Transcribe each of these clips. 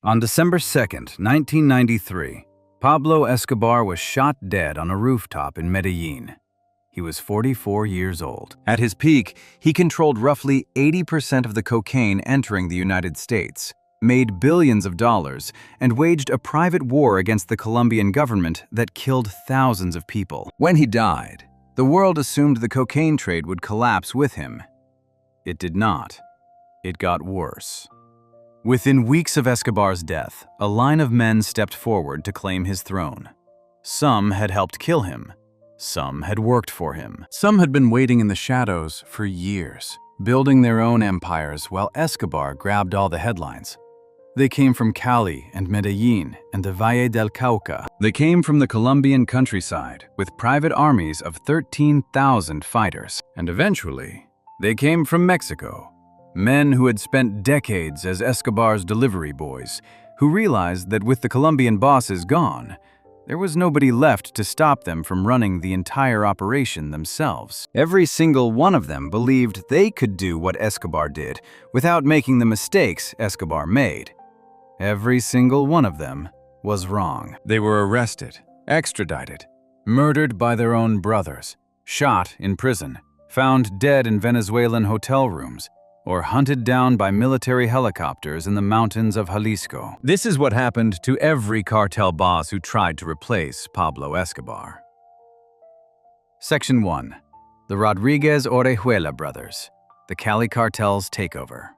On December 2nd, 1993, Pablo Escobar was shot dead on a rooftop in Medellin. He was 44 years old. At his peak, he controlled roughly 80% of the cocaine entering the United States, made billions of dollars, and waged a private war against the Colombian government that killed thousands of people. When he died, the world assumed the cocaine trade would collapse with him. It did not. It got worse. Within weeks of Escobar's death, a line of men stepped forward to claim his throne. Some had helped kill him. Some had worked for him. Some had been waiting in the shadows for years, building their own empires while Escobar grabbed all the headlines. They came from Cali and Medellin and the Valle del Cauca. They came from the Colombian countryside with private armies of 13,000 fighters. And eventually, they came from Mexico. Men who had spent decades as Escobar's delivery boys, who realized that with the Colombian bosses gone, there was nobody left to stop them from running the entire operation themselves. Every single one of them believed they could do what Escobar did without making the mistakes Escobar made. Every single one of them was wrong. They were arrested, extradited, murdered by their own brothers, shot in prison, found dead in Venezuelan hotel rooms, or hunted down by military helicopters in the mountains of Jalisco. This is what happened to every cartel boss who tried to replace Pablo Escobar. Section 1. The Rodriguez-Orejuela brothers. The Cali cartel's takeover.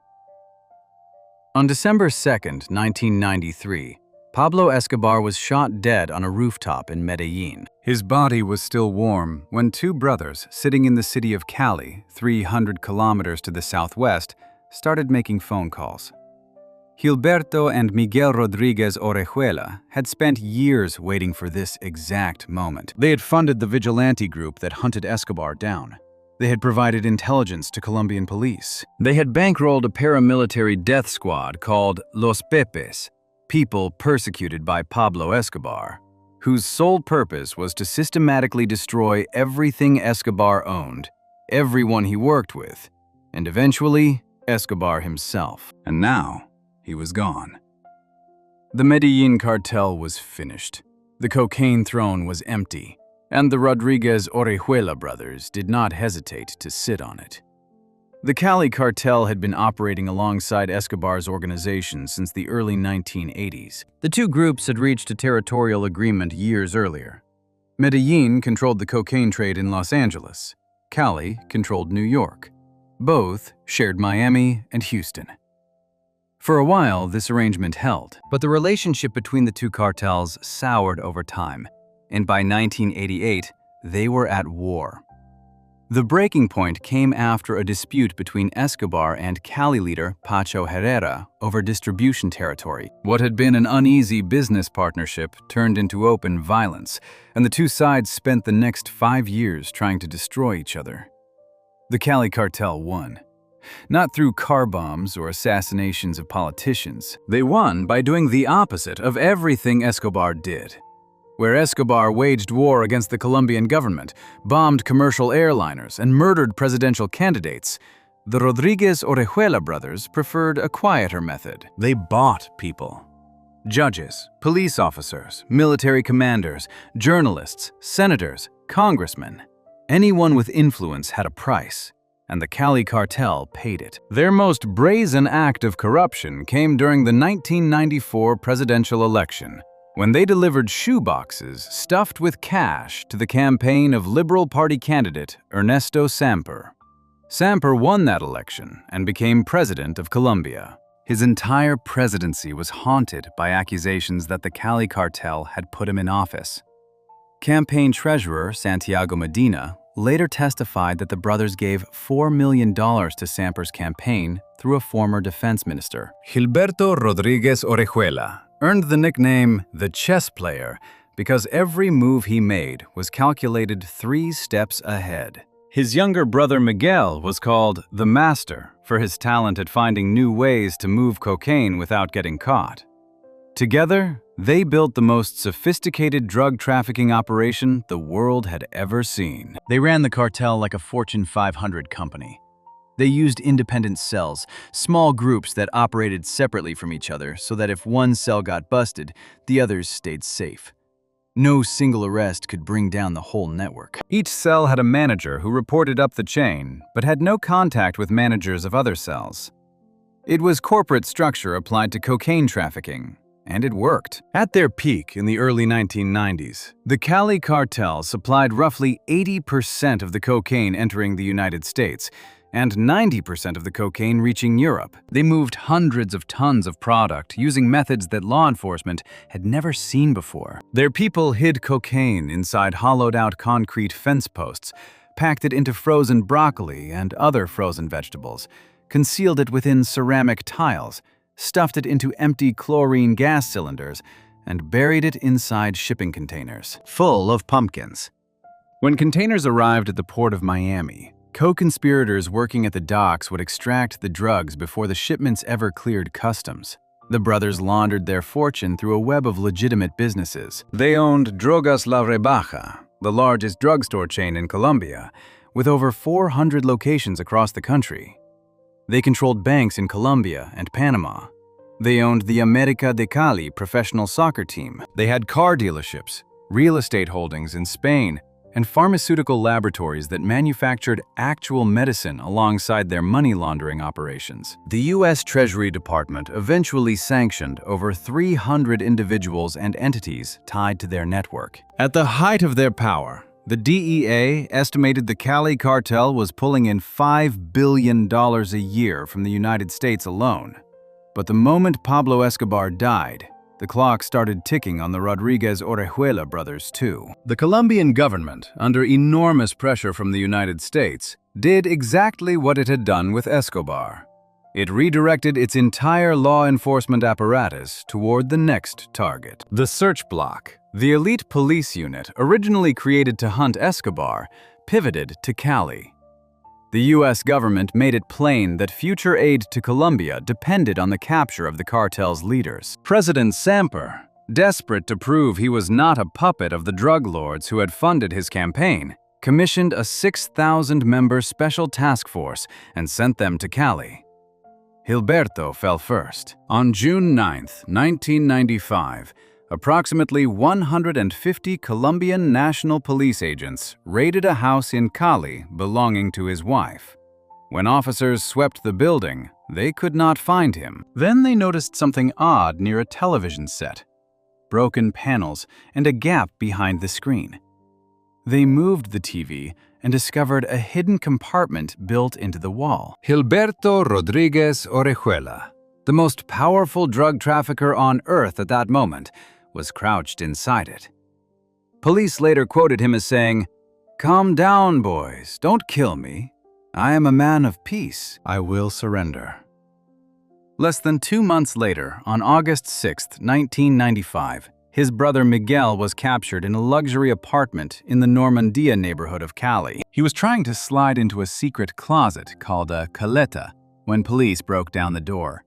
On December 2nd, 1993, Pablo Escobar was shot dead on a rooftop in Medellin. His body was still warm when two brothers sitting in the city of Cali, 300 kilometers to the southwest, started making phone calls. Gilberto and Miguel Rodriguez Orejuela had spent years waiting for this exact moment. They had funded the vigilante group that hunted Escobar down. They had provided intelligence to Colombian police. They had bankrolled a paramilitary death squad called Los Pepes, people persecuted by Pablo Escobar, whose sole purpose was to systematically destroy everything Escobar owned, everyone he worked with, and eventually, Escobar himself. And now, he was gone. The Medellin cartel was finished. The cocaine throne was empty, and the Rodriguez-Orejuela brothers did not hesitate to sit on it. The Cali cartel had been operating alongside Escobar's organization since the early 1980s. The two groups had reached a territorial agreement years earlier. Medellin controlled the cocaine trade in Los Angeles. Cali controlled New York. Both shared Miami and Houston. For a while, this arrangement held, but the relationship between the two cartels soured over time, and by 1988, they were at war. The breaking point came after a dispute between Escobar and Cali leader Pacho Herrera over distribution territory. What had been an uneasy business partnership turned into open violence, and the two sides spent the next 5 years trying to destroy each other. The Cali cartel won. Not through car bombs or assassinations of politicians. They won by doing the opposite of everything Escobar did. Where Escobar waged war against the Colombian government, bombed commercial airliners, and murdered presidential candidates, the Rodriguez-Orejuela brothers preferred a quieter method. They bought people. Judges, police officers, military commanders, journalists, senators, congressmen. Anyone with influence had a price, and the Cali cartel paid it. Their most brazen act of corruption came during the 1994 presidential election, when they delivered shoeboxes stuffed with cash to the campaign of Liberal Party candidate Ernesto Samper. Samper won that election and became president of Colombia. His entire presidency was haunted by accusations that the Cali cartel had put him in office. Campaign treasurer Santiago Medina later testified that the brothers gave $4 million to Samper's campaign through a former defense minister. Gilberto Rodriguez Orejuela earned the nickname the chess player because every move he made was calculated 3 steps ahead. His younger brother Miguel was called the master for his talent at finding new ways to move cocaine without getting caught. Together, they built the most sophisticated drug trafficking operation the world had ever seen. They ran the cartel like a Fortune 500 company. They used independent cells, small groups that operated separately from each other so that if one cell got busted, the others stayed safe. No single arrest could bring down the whole network. Each cell had a manager who reported up the chain, but had no contact with managers of other cells. It was corporate structure applied to cocaine trafficking, and it worked. At their peak in the early 1990s, the Cali cartel supplied roughly 80% of the cocaine entering the United States, and 90% of the cocaine reaching Europe. They moved hundreds of tons of product using methods that law enforcement had never seen before. Their people hid cocaine inside hollowed-out concrete fence posts, packed it into frozen broccoli and other frozen vegetables, concealed it within ceramic tiles, stuffed it into empty chlorine gas cylinders, and buried it inside shipping containers full of pumpkins. When containers arrived at the port of Miami, co-conspirators working at the docks would extract the drugs before the shipments ever cleared customs. The brothers laundered their fortune through a web of legitimate businesses. They owned Drogas La Rebaja, the largest drugstore chain in Colombia, with over 400 locations across the country. They controlled banks in Colombia and Panama. They owned the América de Cali professional soccer team. They had car dealerships, real estate holdings in Spain, and pharmaceutical laboratories that manufactured actual medicine alongside their money laundering operations. The U.S. Treasury Department eventually sanctioned over 300 individuals and entities tied to their network. At the height of their power, the DEA estimated the Cali cartel was pulling in $5 billion a year from the United States alone. But the moment Pablo Escobar died, the clock started ticking on the Rodriguez-Orejuela brothers too. The Colombian government, under enormous pressure from the United States, did exactly what it had done with Escobar. It redirected its entire law enforcement apparatus toward the next target. The Search Block, the elite police unit originally created to hunt Escobar, pivoted to Cali. The U.S. government made it plain that future aid to Colombia depended on the capture of the cartel's leaders. President Samper, desperate to prove he was not a puppet of the drug lords who had funded his campaign, commissioned a 6,000-member special task force and sent them to Cali. Gilberto fell first. On June 9, 1995, approximately 150 Colombian National Police agents raided a house in Cali belonging to his wife. When officers swept the building, they could not find him. Then they noticed something odd near a television set: broken panels and a gap behind the screen. They moved the TV and discovered a hidden compartment built into the wall. Gilberto Rodriguez Orejuela, the most powerful drug trafficker on earth at that moment, was crouched inside it. Police later quoted him as saying, "Calm down, boys, don't kill me. I am a man of peace. I will surrender." Less than 2 months later, on August 6, 1995, his brother Miguel was captured in a luxury apartment in the Normandia neighborhood of Cali. He was trying to slide into a secret closet called a caleta when police broke down the door.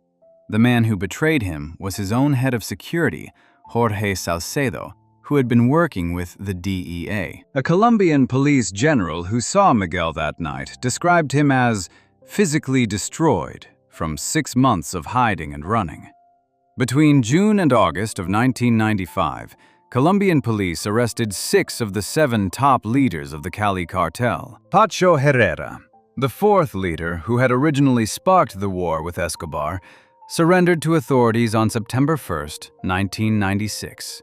The man who betrayed him was his own head of security, Jorge Salcedo, who had been working with the DEA. A Colombian police general who saw Miguel that night described him as physically destroyed from 6 months of hiding and running. Between June and August of 1995, Colombian police arrested 6 of the 7 top leaders of the Cali cartel. Pacho Herrera, the 4th leader who had originally sparked the war with Escobar, surrendered to authorities on September 1, 1996.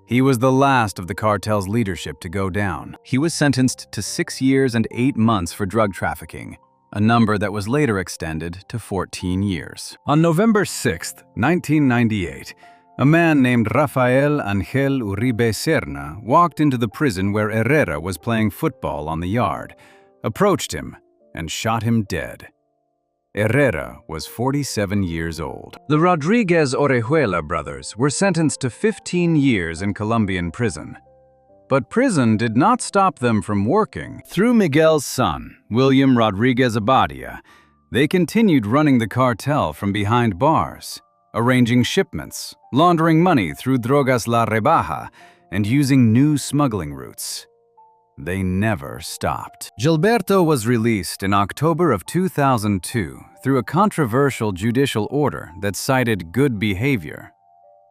He was the last of the cartel's leadership to go down. He was sentenced to 6 years and 8 months for drug trafficking, a number that was later extended to 14 years. On November 6, 1998, a man named Rafael Angel Uribe Serna walked into the prison where Herrera was playing football on the yard, approached him, and shot him dead. Herrera was 47 years old. The Rodriguez-Orejuela brothers were sentenced to 15 years in Colombian prison. But prison did not stop them from working. Through Miguel's son, William Rodriguez Abadia, they continued running the cartel from behind bars, arranging shipments, laundering money through Drogas La Rebaja, and using new smuggling routes. they never stopped. Gilberto was released in October of 2002 through a controversial judicial order that cited good behavior.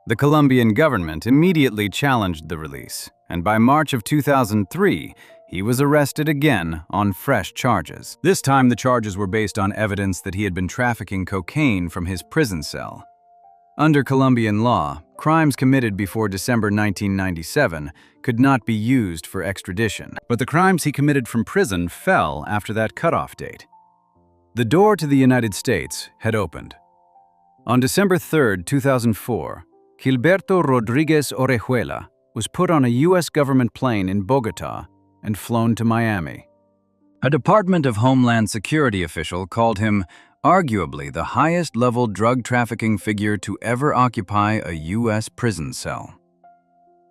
The Colombian government immediately challenged the release, and by March of 2003, he was arrested again on fresh charges. This time, the charges were based on evidence that he had been trafficking cocaine from his prison cell. Under Colombian law, crimes committed before December 1997 could not be used for extradition, but the crimes he committed from prison fell after that cutoff date. The door to the United States had opened. On December 3, 2004, Gilberto Rodriguez Orejuela was put on a U.S. government plane in Bogotá and flown to Miami. A Department of Homeland Security official called him arguably the highest-level drug trafficking figure to ever occupy a U.S. prison cell.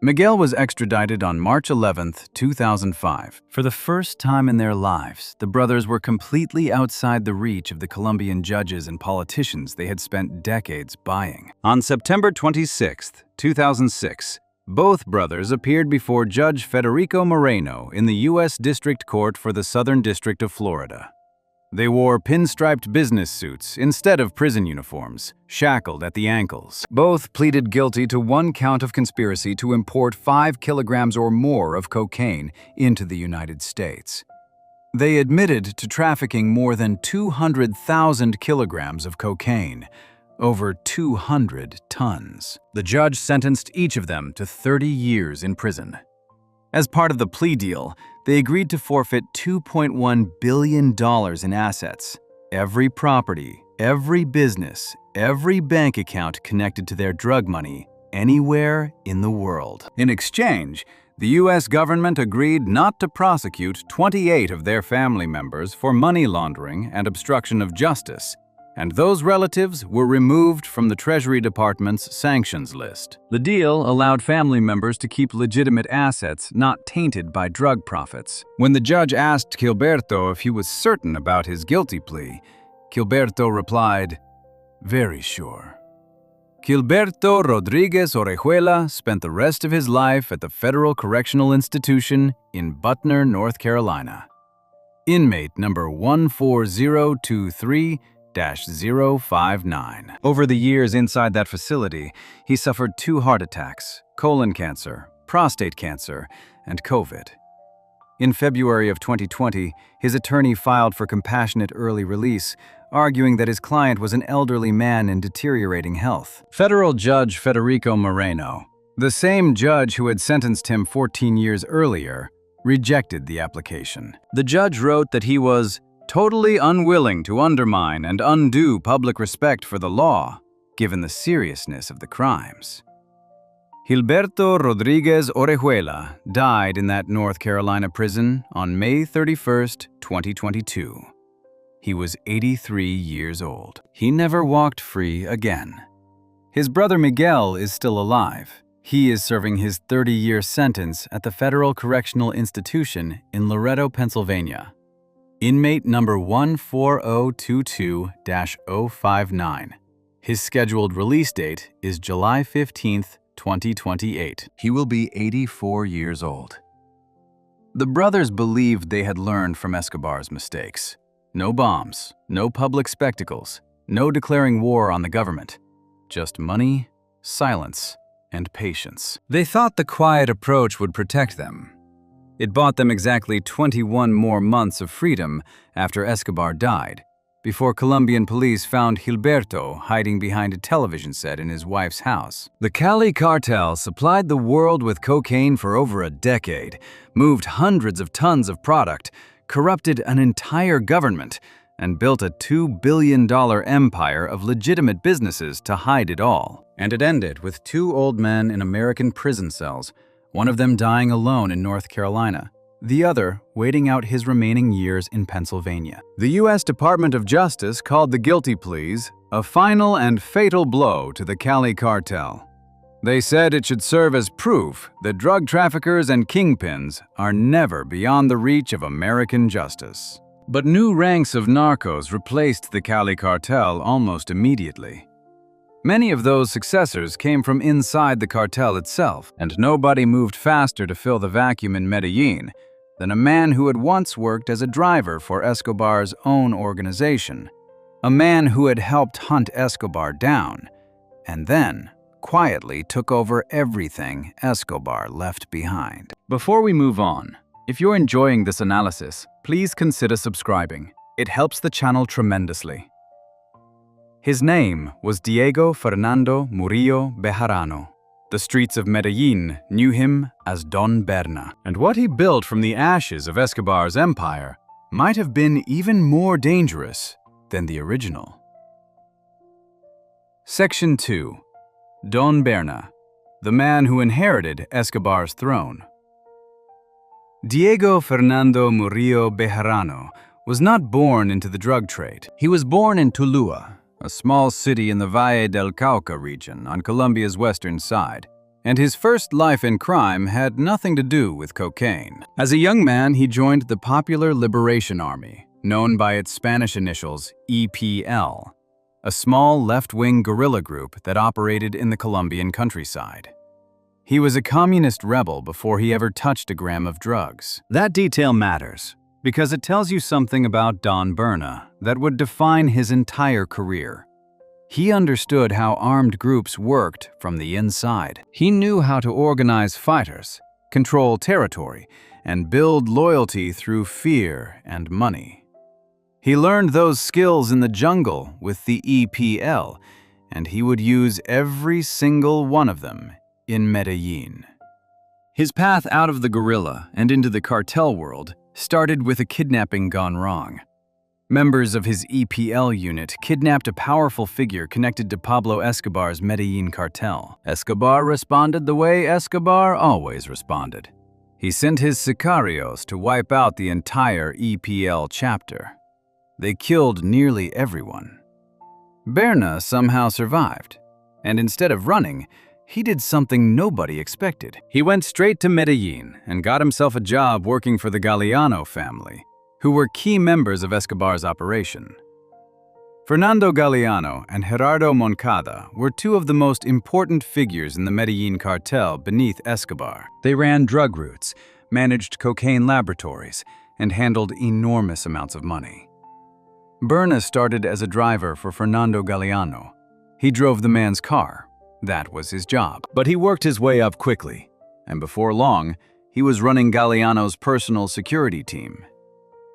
Miguel was extradited on March 11, 2005. For the first time in their lives, the brothers were completely outside the reach of the Colombian judges and politicians they had spent decades buying. On September 26, 2006, both brothers appeared before Judge Federico Moreno in the U.S. District Court for the Southern District of Florida. They wore pinstriped business suits instead of prison uniforms, shackled at the ankles. Both pleaded guilty to one count of conspiracy to import 5 kilograms or more of cocaine into the United States. They admitted to trafficking more than 200,000 kilograms of cocaine, over 200 tons. The judge sentenced each of them to 30 years in prison. As part of the plea deal, they agreed to forfeit $2.1 billion in assets. Every property, every business, every bank account connected to their drug money, anywhere in the world. In exchange, the U.S. government agreed not to prosecute 28 of their family members for money laundering and obstruction of justice, and those relatives were removed from the Treasury Department's sanctions list. The deal allowed family members to keep legitimate assets not tainted by drug profits. When the judge asked Gilberto if he was certain about his guilty plea, Gilberto replied, "Very sure." Gilberto Rodriguez Orejuela spent the rest of his life at the Federal Correctional Institution in Butner, North Carolina. Inmate number 14023-059. Over the years inside that facility, he suffered 2 heart attacks, colon cancer, prostate cancer, and COVID. In February of 2020, his attorney filed for compassionate early release, arguing that his client was an elderly man in deteriorating health. Federal Judge Federico Moreno, the same judge who had sentenced him 14 years earlier, rejected the application. The judge wrote that he was totally unwilling to undermine and undo public respect for the law, given the seriousness of the crimes. Gilberto Rodriguez Orejuela died in that North Carolina prison on May 31, 2022. He was 83 years old. He never walked free again. His brother Miguel is still alive. He is serving his 30-year sentence at the Federal Correctional Institution in Loretto, Pennsylvania. Inmate number 14022-059. His scheduled release date is July 15, 2028. He will be 84 years old. The brothers believed they had learned from Escobar's mistakes. No bombs, no public spectacles, no declaring war on the government. Just money, silence, and patience. They thought the quiet approach would protect them. It bought them exactly 21 more months of freedom after Escobar died, before Colombian police found Gilberto hiding behind a television set in his wife's house. The Cali Cartel supplied the world with cocaine for over a decade, moved hundreds of tons of product, corrupted an entire government, and built a $2 billion empire of legitimate businesses to hide it all. And it ended with 2 old men in American prison cells, one of them dying alone in North Carolina, the other waiting out his remaining years in Pennsylvania. The U.S. Department of Justice called the guilty pleas a final and fatal blow to the Cali Cartel. They said it should serve as proof that drug traffickers and kingpins are never beyond the reach of American justice. But new ranks of narcos replaced the Cali Cartel almost immediately. Many of those successors came from inside the cartel itself, and nobody moved faster to fill the vacuum in Medellin then a man who had once worked as a driver for Escobar's own organization, a man who had helped hunt Escobar down, and then quietly took over everything Escobar left behind. Before we move on, if you're enjoying this analysis, please consider subscribing. It helps the channel tremendously. His name was Diego Fernando Murillo Bejarano. The streets of Medellin knew him as Don Berna. And what he built from the ashes of Escobar's empire might have been even more dangerous than the original. Section 2. Don Berna, the man who inherited Escobar's throne. Diego Fernando Murillo Bejarano was not born into the drug trade. He was born in Tuluá, a small city in the Valle del Cauca region on Colombia's western side, and his first life in crime had nothing to do with cocaine. As a young man, he joined the Popular Liberation Army, known by its Spanish initials EPL, a small left-wing guerrilla group that operated in the Colombian countryside. He was a communist rebel before he ever touched a gram of drugs. That detail matters, because it tells you something about Don Berna that would define his entire career. He understood how armed groups worked from the inside. He knew how to organize fighters, control territory, and build loyalty through fear and money. He learned those skills in the jungle with the EPL, and he would use every single one of them in Medellin. His path out of the guerrilla and into the cartel world started with a kidnapping gone wrong. Members of his EPL unit kidnapped a powerful figure connected to Pablo Escobar's Medellin cartel. Escobar responded the way Escobar always responded. He sent his sicarios to wipe out the entire EPL chapter. They killed nearly everyone. Berna somehow survived, and instead of running, he did something nobody expected. He went straight to Medellin and got himself a job working for the Galeano family, who were key members of Escobar's operation. Fernando Galeano and Gerardo Moncada were two of the most important figures in the Medellin cartel beneath Escobar. They ran drug routes, managed cocaine laboratories, and handled enormous amounts of money. Berna started as a driver for Fernando Galeano. He drove the man's car. That was his job. But he worked his way up quickly, and before long, he was running Galeano's personal security team.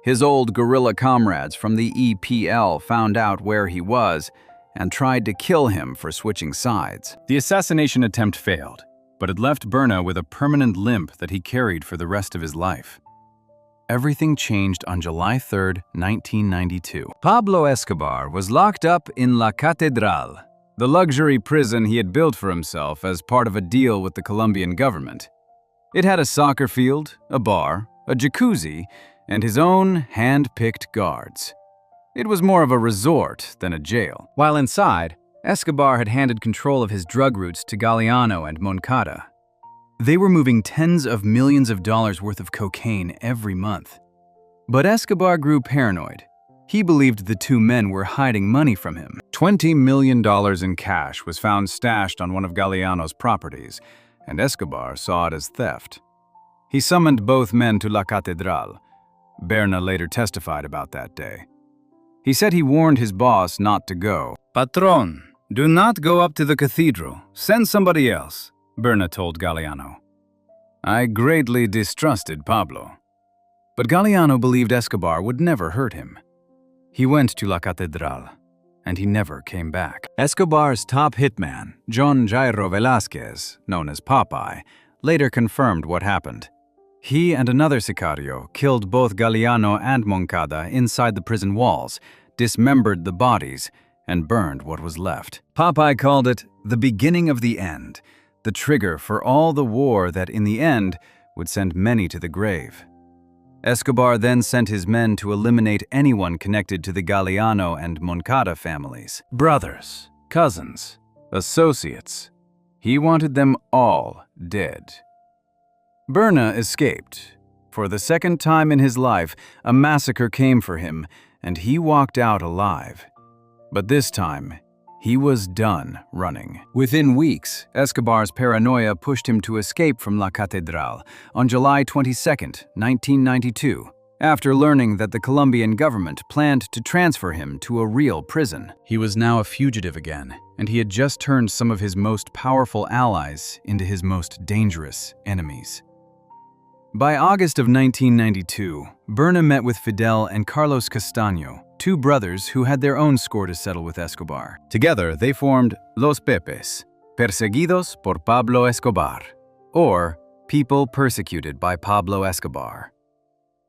His old guerrilla comrades from the EPL found out where he was and tried to kill him for switching sides. The assassination attempt failed, but it left Berna with a permanent limp that he carried for the rest of his life. Everything changed on July 3, 1992. Pablo Escobar was locked up in La Catedral, the luxury prison he had built for himself as part of a deal with the Colombian government. It had a soccer field, a bar, a jacuzzi, and his own hand-picked guards. It was more of a resort than a jail. While inside, Escobar had handed control of his drug routes to Galeano and Moncada. They were moving tens of millions of dollars worth of cocaine every month. But Escobar grew paranoid. He believed the two men were hiding money from him. $20 million in cash was found stashed on one of Galeano's properties, and Escobar saw it as theft. He summoned both men to La Catedral. Berna later testified about that day. He said he warned his boss not to go. "Patron, do not go up to the cathedral. Send somebody else," Berna told Galeano. I greatly distrusted Pablo. But Galeano believed Escobar would never hurt him. He went to La Catedral, and he never came back. Escobar's top hitman, John Jairo Velázquez, known as Popeye, later confirmed what happened. He and another sicario killed both Galeano and Moncada inside the prison walls, dismembered the bodies, and burned what was left. Popeye called it the beginning of the end, the trigger for all the war that in the end would send many to the grave. Escobar then sent his men to eliminate anyone connected to the Galeano and Moncada families. Brothers, cousins, associates. He wanted them all dead. Berna escaped. For the second time in his life, a massacre came for him, and he walked out alive. But this time, He was done running. Within weeks, Escobar's paranoia pushed him to escape from La Catedral on July 22, 1992, after learning that the Colombian government planned to transfer him to a real prison. He was now a fugitive again, and he had just turned some of his most powerful allies into his most dangerous enemies. By August of 1992, Berna met with Fidel and Carlos Castaño, two brothers who had their own score to settle with Escobar. Together, they formed Los Pepes, Perseguidos por Pablo Escobar, or People Persecuted by Pablo Escobar.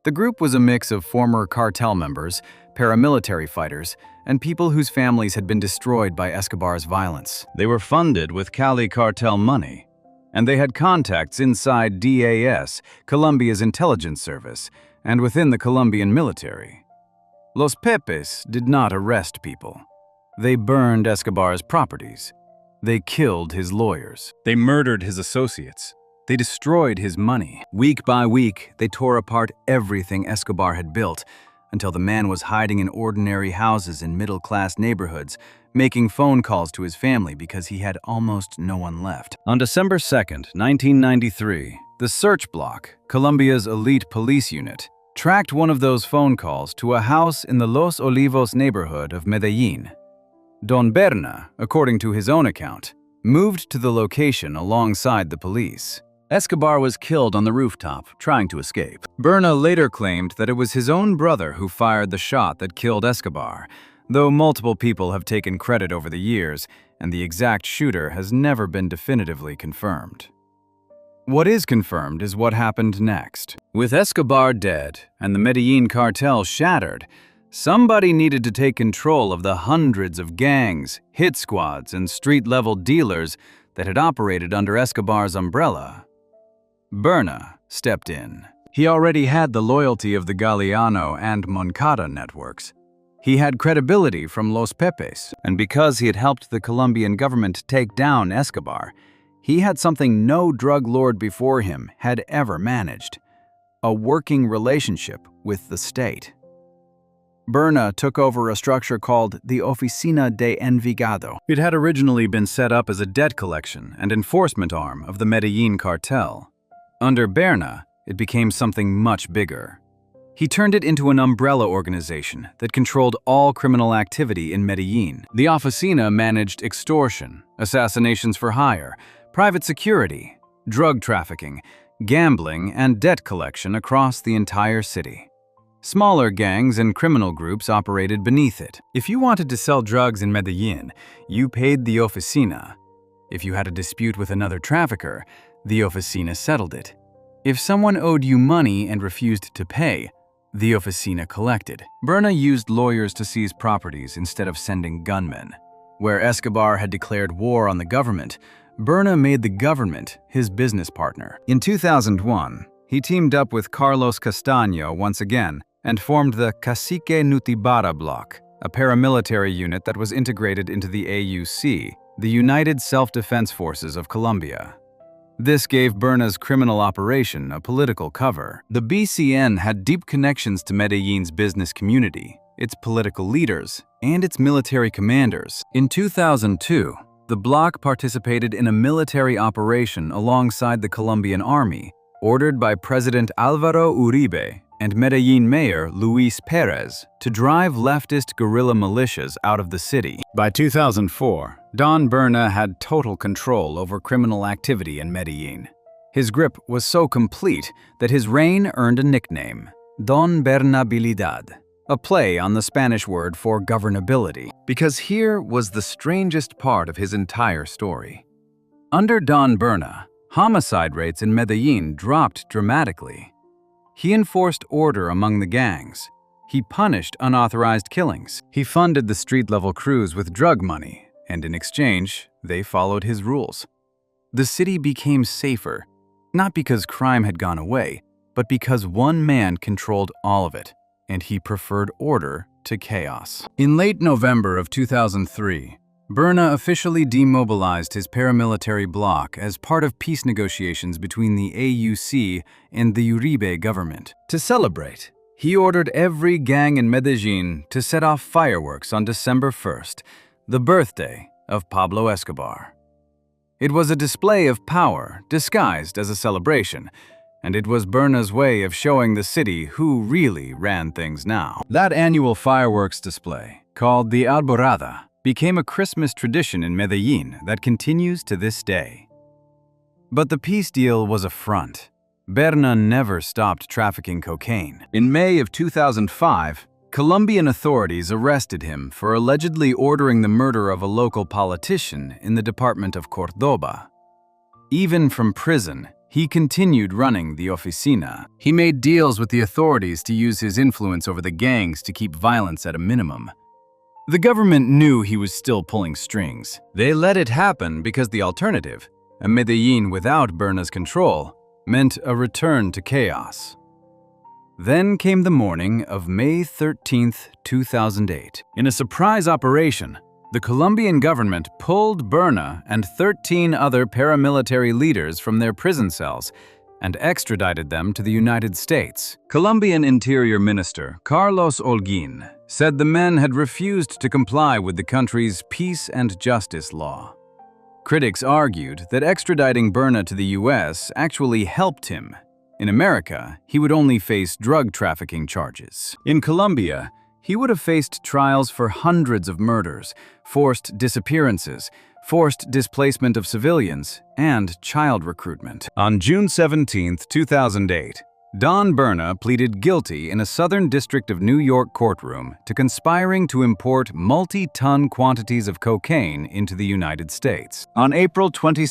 The group was a mix of former cartel members, paramilitary fighters, and people whose families had been destroyed by Escobar's violence. They were funded with Cali cartel money, and they had contacts inside DAS, Colombia's intelligence service, and within the Colombian military. Los Pepes did not arrest people. They burned Escobar's properties. They killed his lawyers. They murdered his associates. They destroyed his money. Week by week, they tore apart everything Escobar had built until the man was hiding in ordinary houses in middle-class neighborhoods, making phone calls to his family because he had almost no one left. On December 2, 1993, the Search Block, Colombia's elite police unit, tracked one of those phone calls to a house in the Los Olivos neighborhood of Medellin. Don Berna, according to his own account, moved to the location alongside the police. Escobar was killed on the rooftop, trying to escape. Berna later claimed that it was his own brother who fired the shot that killed Escobar, though multiple people have taken credit over the years, and the exact shooter has never been definitively confirmed. What is confirmed is what happened next. With Escobar dead and the Medellin cartel shattered, somebody needed to take control of the hundreds of gangs, hit squads, and street-level dealers that had operated under Escobar's umbrella. Berna stepped in. He already had the loyalty of the Galeano and Moncada networks. He had credibility from Los Pepes, and because he had helped the Colombian government take down Escobar, he had something no drug lord before him had ever managed: a working relationship with the state. Berna took over a structure called the Oficina de Envigado. It had originally been set up as a debt collection and enforcement arm of the Medellin cartel. Under Berna, it became something much bigger. He turned it into an umbrella organization that controlled all criminal activity in Medellin. The Oficina managed extortion, assassinations for hire, private security, drug trafficking, gambling, and debt collection across the entire city. Smaller gangs and criminal groups operated beneath it. If you wanted to sell drugs in Medellin, you paid the Oficina. If you had a dispute with another trafficker, the Oficina settled it. If someone owed you money and refused to pay, the Oficina collected. Berna used lawyers to seize properties instead of sending gunmen. Where Escobar had declared war on the government, Berna made the government his business partner. In 2001, he teamed up with Carlos Castaño once again and formed the Cacique Nutibara block, a paramilitary unit that was integrated into the AUC, the United Self-Defense Forces of Colombia. This gave Berna's criminal operation a political cover. The BCN had deep connections to Medellin's business community, its political leaders, and its military commanders. In 2002, the bloc participated in a military operation alongside the Colombian army, ordered by President Álvaro Uribe and Medellin Mayor Luis Perez to drive leftist guerrilla militias out of the city. By 2004, Don Berna had total control over criminal activity in Medellin. His grip was so complete that his reign earned a nickname, Don Bernabilidad, a play on the Spanish word for governability, because here was the strangest part of his entire story. Under Don Berna, homicide rates in Medellin dropped dramatically. He enforced order among the gangs. He punished unauthorized killings. He funded the street-level crews with drug money, and in exchange, they followed his rules. The city became safer, not because crime had gone away, but because one man controlled all of it, and he preferred order to chaos. In late November of 2003, Berna officially demobilized his paramilitary bloc as part of peace negotiations between the AUC and the Uribe government. To celebrate, he ordered every gang in Medellin to set off fireworks on December 1st, the birthday of Pablo Escobar. It was a display of power disguised as a celebration, and it was Berna's way of showing the city who really ran things now. That annual fireworks display, called the Alborada, became a Christmas tradition in Medellin that continues to this day. But the peace deal was a front. Berna never stopped trafficking cocaine. In May of 2005, Colombian authorities arrested him for allegedly ordering the murder of a local politician in the department of Córdoba. Even from prison, he continued running the oficina. He made deals with the authorities to use his influence over the gangs to keep violence at a minimum. The government knew he was still pulling strings. They let it happen because the alternative, a Medellin without Berna's control, meant a return to chaos. Then came the morning of May 13, 2008. In a surprise operation, the Colombian government pulled Berna and 13 other paramilitary leaders from their prison cells and extradited them to the United States. Colombian Interior Minister Carlos Holguín said the men had refused to comply with the country's peace and justice law. Critics argued that extraditing Berna to the U.S. actually helped him. In America, he would only face drug trafficking charges. In Colombia, he would have faced trials for hundreds of murders, forced disappearances, forced displacement of civilians, and child recruitment. On June 17, 2008, Don Berna pleaded guilty in a Southern District of New York courtroom to conspiring to import multi-ton quantities of cocaine into the United States. On April 22,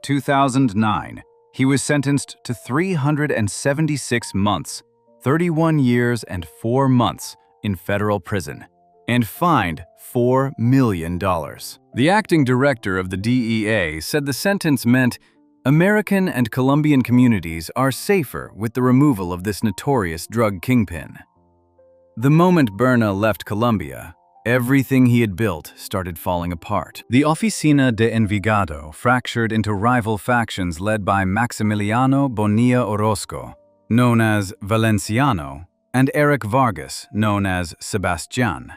2009, he was sentenced to 376 months, 31 years and 4 months in federal prison, and fined $4 million. The acting director of the DEA said the sentence meant American and Colombian communities are safer with the removal of this notorious drug kingpin. The moment Berna left Colombia, everything he had built started falling apart. The Oficina de Envigado fractured into rival factions led by Maximiliano Bonilla Orozco, known as Valenciano, and Eric Vargas, known as Sebastián.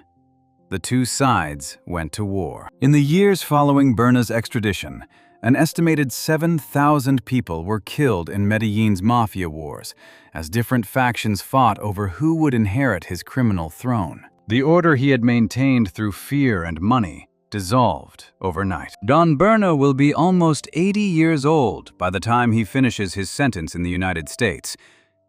The two sides went to war. In the years following Berna's extradition, an estimated 7,000 people were killed in Medellin's mafia wars, as different factions fought over who would inherit his criminal throne. The order he had maintained through fear and money dissolved overnight. Don Berna will be almost 80 years old by the time he finishes his sentence in the United States,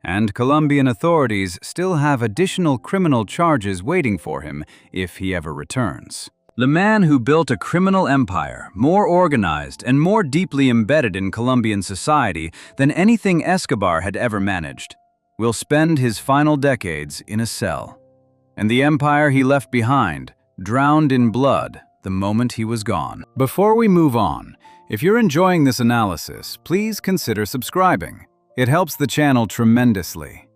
and Colombian authorities still have additional criminal charges waiting for him if he ever returns. The man who built a criminal empire more organized and more deeply embedded in Colombian society than anything Escobar had ever managed will spend his final decades in a cell. And the empire he left behind drowned in blood the moment he was gone. Before we move on, if you're enjoying this analysis, please consider subscribing. It helps the channel tremendously.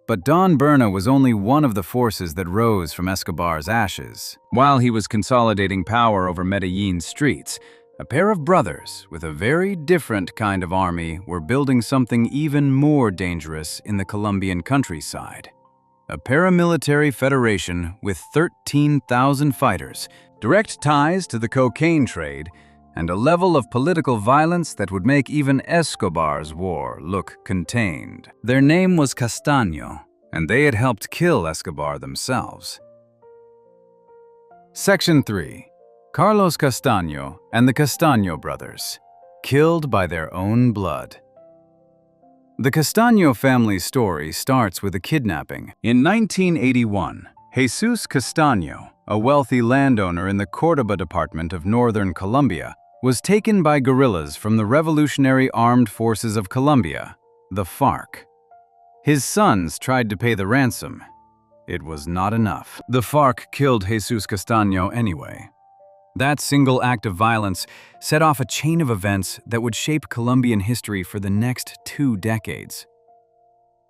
But Don Berna was only one of the forces that rose from Escobar's ashes. While he was consolidating power over Medellin's streets, a pair of brothers with a very different kind of army were building something even more dangerous in the Colombian countryside. A paramilitary federation with 13,000 fighters, direct ties to the cocaine trade, and a level of political violence that would make even Escobar's war look contained. Their name was Castaño, and they had helped kill Escobar themselves. Section 3. Carlos Castaño and the Castaño brothers, killed by their own blood. The Castaño family's story starts with a kidnapping. In 1981, Jesus Castaño, a wealthy landowner in the Córdoba department of northern Colombia, was taken by guerrillas from the Revolutionary Armed Forces of Colombia, the FARC. His sons tried to pay the ransom. It was not enough. The FARC killed Jesus Castaño anyway. That single act of violence set off a chain of events that would shape Colombian history for the next 2 decades.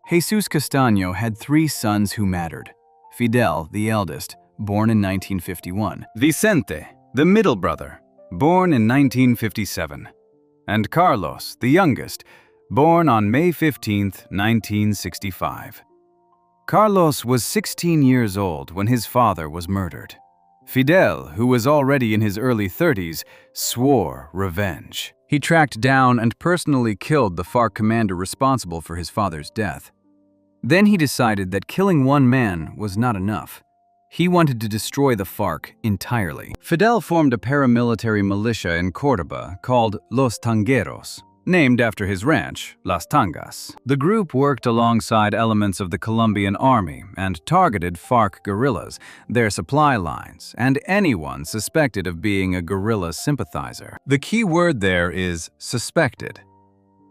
Jesus Castaño had 3 sons who mattered. Fidel, the eldest, born in 1951. Vicente, the middle brother, born in 1957. And Carlos, the youngest, born on May 15, 1965. Carlos was 16 years old when his father was murdered. Fidel, who was already in his early 30s, swore revenge. He tracked down and personally killed the FARC commander responsible for his father's death. Then he decided that killing one man was not enough. He wanted to destroy the FARC entirely. Fidel formed a paramilitary militia in Córdoba called Los Tangueros, named after his ranch, Las Tangas. The group worked alongside elements of the Colombian army and targeted FARC guerrillas, their supply lines, and anyone suspected of being a guerrilla sympathizer. The key word there is suspected.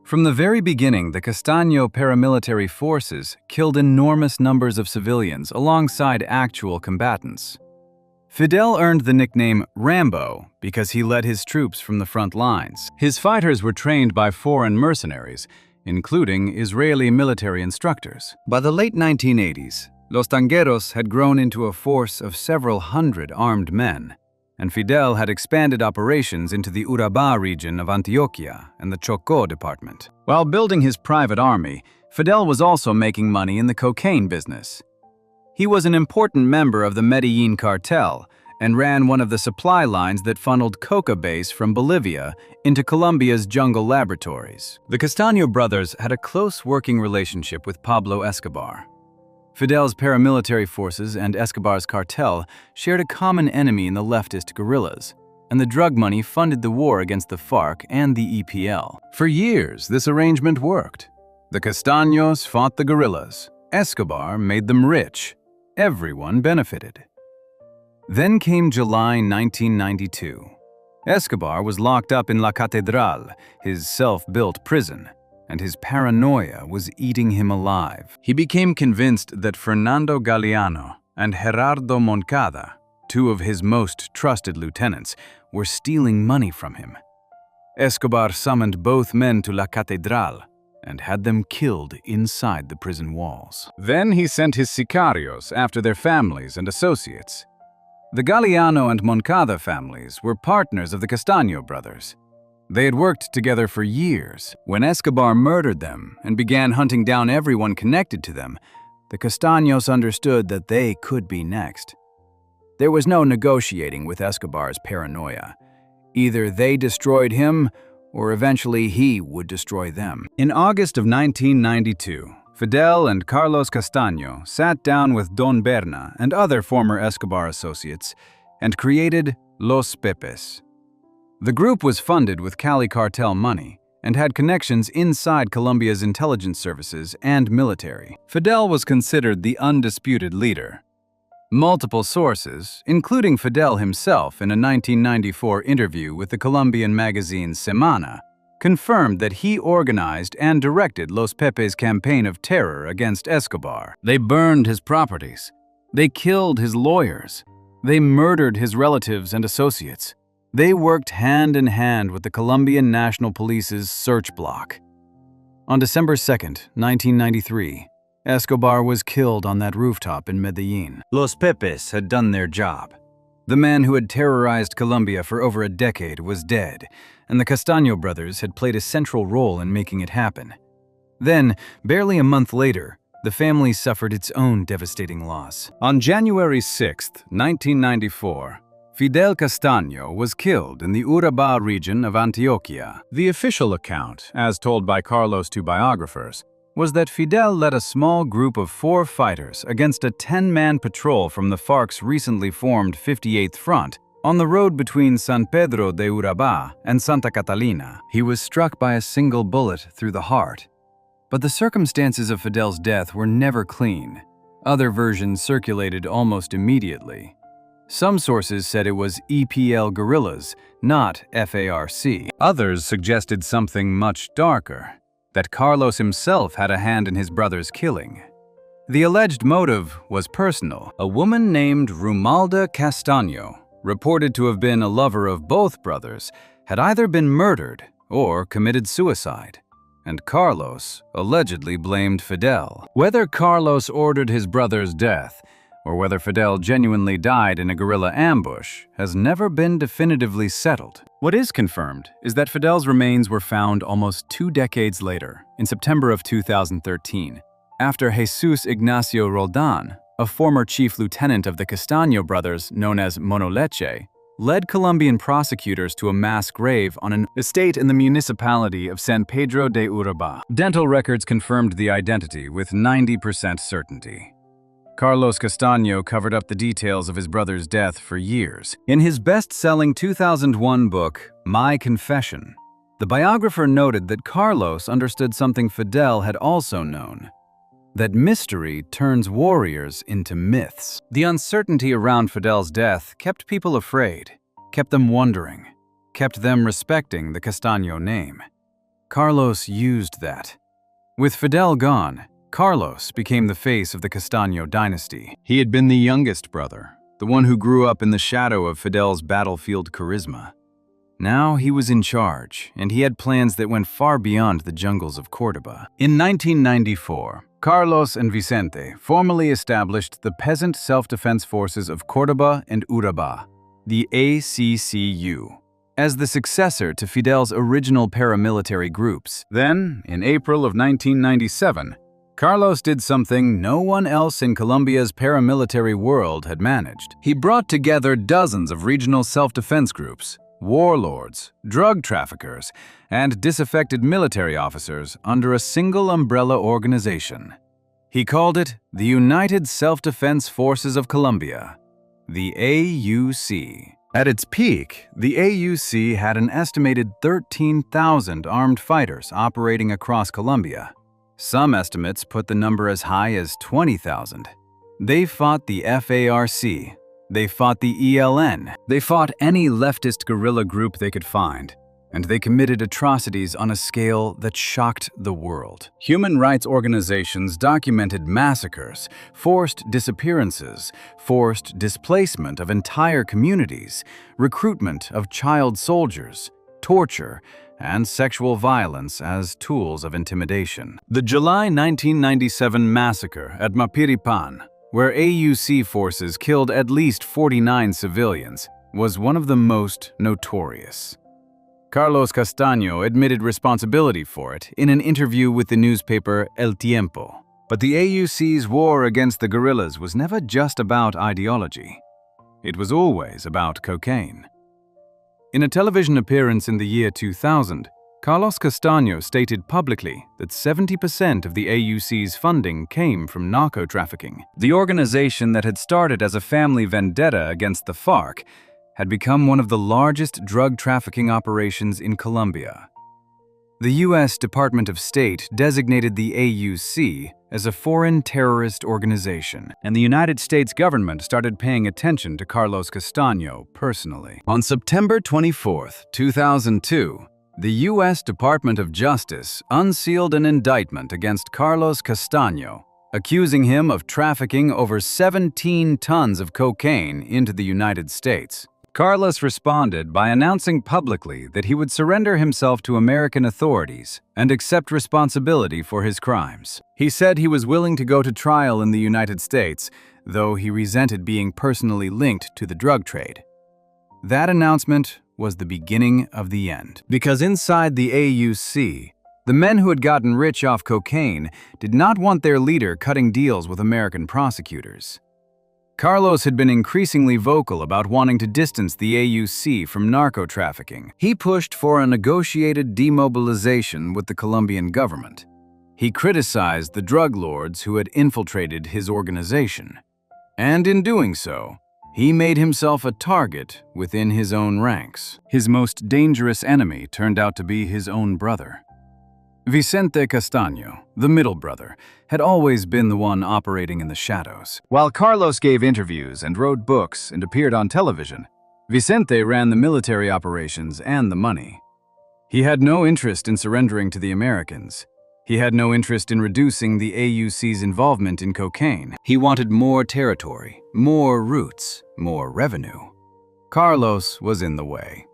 From the very beginning, the Castaño paramilitary forces killed enormous numbers of civilians alongside actual combatants. Fidel earned the nickname Rambo because he led his troops from the front lines. His fighters were trained by foreign mercenaries, including Israeli military instructors. By the late 1980s, Los Tangueros had grown into a force of several hundred armed men, and Fidel had expanded operations into the Urabá region of Antioquia and the Chocó department. While building his private army, Fidel was also making money in the cocaine business. He was an important member of the Medellin cartel and ran one of the supply lines that funneled coca base from Bolivia into Colombia's jungle laboratories. The Castaño brothers had a close working relationship with Pablo Escobar. Fidel's paramilitary forces and Escobar's cartel shared a common enemy in the leftist guerrillas, and the drug money funded the war against the FARC and the EPL. For years, this arrangement worked. The Castaños fought the guerrillas. Escobar made them rich. Everyone benefited. Then came July 1992. Escobar was locked up in La Catedral, his self-built prison, and his paranoia was eating him alive. He became convinced that Fernando Galeano and Gerardo Moncada, two of his most trusted lieutenants, were stealing money from him. Escobar summoned both men to La Catedral and had them killed inside the prison walls. Then he sent his sicarios after their families and associates. The Galeano and Moncada families were partners of the Castaño brothers. They had worked together for years. When Escobar murdered them and began hunting down everyone connected to them, the Castaños understood that they could be next. There was no negotiating with Escobar's paranoia. Either they destroyed him, or eventually he would destroy them. In August of 1992, Fidel and Carlos Castaño sat down with Don Berna and other former Escobar associates and created Los Pepes. The group was funded with Cali cartel money and had connections inside Colombia's intelligence services and military. Fidel was considered the undisputed leader. Multiple sources, including Fidel himself in a 1994 interview with the Colombian magazine Semana, confirmed that he organized and directed Los Pepes' campaign of terror against Escobar. They burned his properties. They killed his lawyers. They murdered his relatives and associates. They worked hand in hand with the Colombian National Police's search block. On December 2nd, 1993, Escobar was killed on that rooftop in Medellin. Los Pepes had done their job. The man who had terrorized Colombia for over a decade was dead, and the Castaño brothers had played a central role in making it happen. Then, barely a month later, the family suffered its own devastating loss. On January 6, 1994, Fidel Castaño was killed in the Urabá region of Antioquia. The official account, as told by Carlos' two biographers, was that Fidel led a small group of 4 fighters against a 10-man patrol from the FARC's recently formed 58th Front on the road between San Pedro de Urabá and Santa Catalina. He was struck by a single bullet through the heart. But the circumstances of Fidel's death were never clean. Other versions circulated almost immediately. Some sources said it was EPL guerrillas, not FARC. Others suggested something much darker, that Carlos himself had a hand in his brother's killing. The alleged motive was personal. A woman named Romualda Castaño, reported to have been a lover of both brothers, had either been murdered or committed suicide, and Carlos allegedly blamed Fidel. Whether Carlos ordered his brother's death or whether Fidel genuinely died in a guerrilla ambush has never been definitively settled. What is confirmed is that Fidel's remains were found almost 2 decades later, in September of 2013, after Jesus Ignacio Roldan, a former chief lieutenant of the Castaño brothers known as Monoleche, led Colombian prosecutors to a mass grave on an estate in the municipality of San Pedro de Urabá. Dental records confirmed the identity with 90% certainty. Carlos Castaño covered up the details of his brother's death for years. In his best-selling 2001 book, My Confession, the biographer noted that Carlos understood something Fidel had also known: that mystery turns warriors into myths. The uncertainty around Fidel's death kept people afraid, kept them wondering, kept them respecting the Castaño name. Carlos used that. With Fidel gone, Carlos became the face of the Castaño dynasty. He had been the youngest brother, the one who grew up in the shadow of Fidel's battlefield charisma. Now he was in charge, and he had plans that went far beyond the jungles of Córdoba. In 1994, Carlos and Vicente formally established the Peasant Self-Defense Forces of Córdoba and Urabá, the ACCU, as the successor to Fidel's original paramilitary groups. Then, in April of 1997, Carlos did something no one else in Colombia's paramilitary world had managed. He brought together dozens of regional self-defense groups, warlords, drug traffickers, and disaffected military officers under a single umbrella organization. He called it the United Self-Defense Forces of Colombia, the AUC. At its peak, the AUC had an estimated 13,000 armed fighters operating across Colombia. Some estimates put the number as high as 20,000. They fought the FARC. They fought the ELN. They fought any leftist guerrilla group they could find. And they committed atrocities on a scale that shocked the world. Human rights organizations documented massacres, forced disappearances, forced displacement of entire communities, recruitment of child soldiers, torture, and sexual violence as tools of intimidation. The July 1997 massacre at Mapiripan, where AUC forces killed at least 49 civilians, was one of the most notorious. Carlos Castaño admitted responsibility for it in an interview with the newspaper El Tiempo. But the AUC's war against the guerrillas was never just about ideology. It was always about cocaine. In a television appearance in the year 2000, Carlos Castaño stated publicly that 70% of the AUC's funding came from narco-trafficking. The organization that had started as a family vendetta against the FARC had become one of the largest drug trafficking operations in Colombia. The U.S. Department of State designated the AUC as a foreign terrorist organization, and the United States government started paying attention to Carlos Castaño personally. On September 24, 2002, the U.S. Department of Justice unsealed an indictment against Carlos Castaño, accusing him of trafficking over 17 tons of cocaine into the United States. Carlos responded by announcing publicly that he would surrender himself to American authorities and accept responsibility for his crimes. He said he was willing to go to trial in the United States, though he resented being personally linked to the drug trade. That announcement was the beginning of the end, because inside the AUC, the men who had gotten rich off cocaine did not want their leader cutting deals with American prosecutors. Carlos had been increasingly vocal about wanting to distance the AUC from narco-trafficking. He pushed for a negotiated demobilization with the Colombian government. He criticized the drug lords who had infiltrated his organization. And in doing so, he made himself a target within his own ranks. His most dangerous enemy turned out to be his own brother. Vicente Castaño, the middle brother, had always been the one operating in the shadows. While Carlos gave interviews and wrote books and appeared on television, Vicente ran the military operations and the money. He had no interest in surrendering to the Americans. He had no interest in reducing the AUC's involvement in cocaine. He wanted more territory, more roots, more revenue. Carlos was in the way.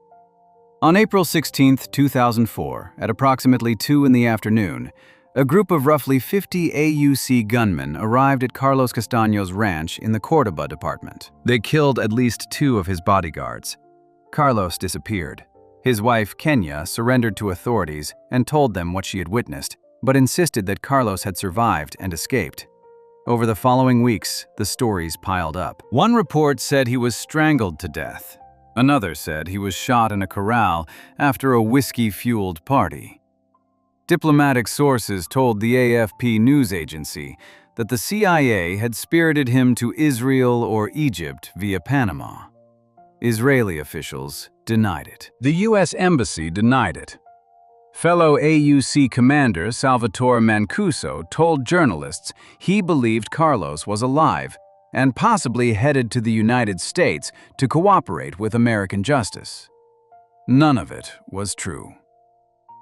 On April 16, 2004, at approximately 2 in the afternoon, a group of roughly 50 AUC gunmen arrived at Carlos Castaño's ranch in the Córdoba department. They killed at least 2 of his bodyguards. Carlos disappeared. His wife, Kenya, surrendered to authorities and told them what she had witnessed, but insisted that Carlos had survived and escaped. Over the following weeks, the stories piled up. One report said he was strangled to death. Another said he was shot in a corral after a whiskey-fueled party. Diplomatic sources told the AFP news agency that the CIA had spirited him to Israel or Egypt via Panama. Israeli officials denied it. The U.S. Embassy denied it. Fellow AUC commander Salvatore Mancuso told journalists he believed Carlos was alive and possibly headed to the United States to cooperate with American justice. None of it was true.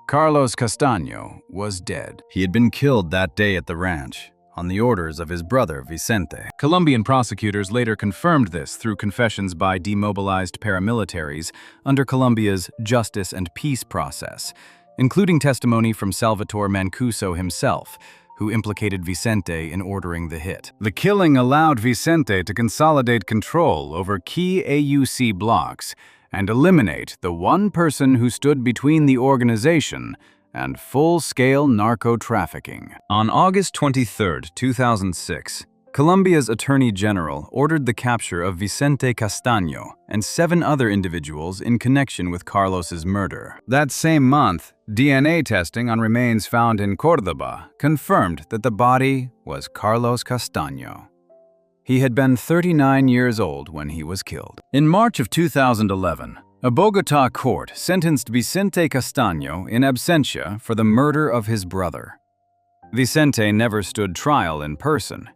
Carlos Castaño was dead. He had been killed that day at the ranch, on the orders of his brother Vicente. Colombian prosecutors later confirmed this through confessions by demobilized paramilitaries under Colombia's Justice and Peace process, including testimony from Salvatore Mancuso himself, who implicated Vicente in ordering the hit. The killing allowed Vicente to consolidate control over key AUC blocks and eliminate the one person who stood between the organization and full-scale narco-trafficking. On August 23, 2006, Colombia's Attorney General ordered the capture of Vicente Castaño and 7 other individuals in connection with Carlos's murder. That same month, DNA testing on remains found in Córdoba confirmed that the body was Carlos Castaño. He had been 39 years old when he was killed. In March of 2011, a Bogotá court sentenced Vicente Castaño in absentia for the murder of his brother. Vicente never stood trial in person.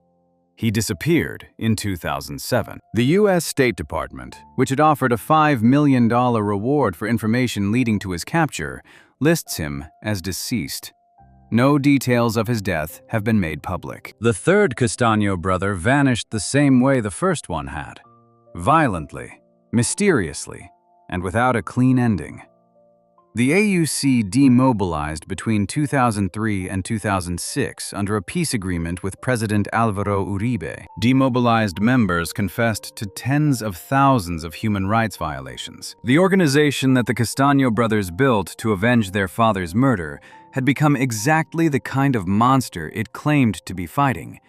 He disappeared in 2007. The U.S. State Department, which had offered a $5 million reward for information leading to his capture, lists him as deceased. No details of his death have been made public. The third Castaño brother vanished the same way the first one had. Violently, mysteriously, and without a clean ending. The AUC demobilized between 2003 and 2006 under a peace agreement with President Álvaro Uribe. Demobilized members confessed to tens of thousands of human rights violations. The organization that the Castaño brothers built to avenge their father's murder had become exactly the kind of monster it claimed to be fighting.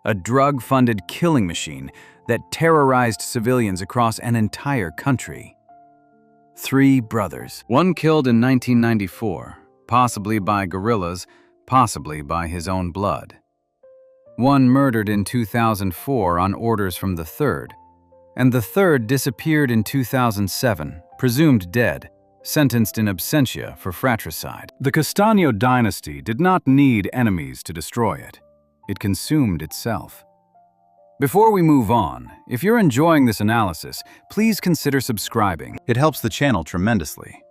A drug-funded killing machine that terrorized civilians across an entire country. 3 brothers, one killed in 1994, possibly by guerrillas, possibly by his own blood. One murdered in 2004 on orders from the third, and the third disappeared in 2007, presumed dead, sentenced in absentia for fratricide. The Castaño dynasty did not need enemies to destroy it. It consumed itself. Before we move on, if you're enjoying this analysis, please consider subscribing. It helps the channel tremendously.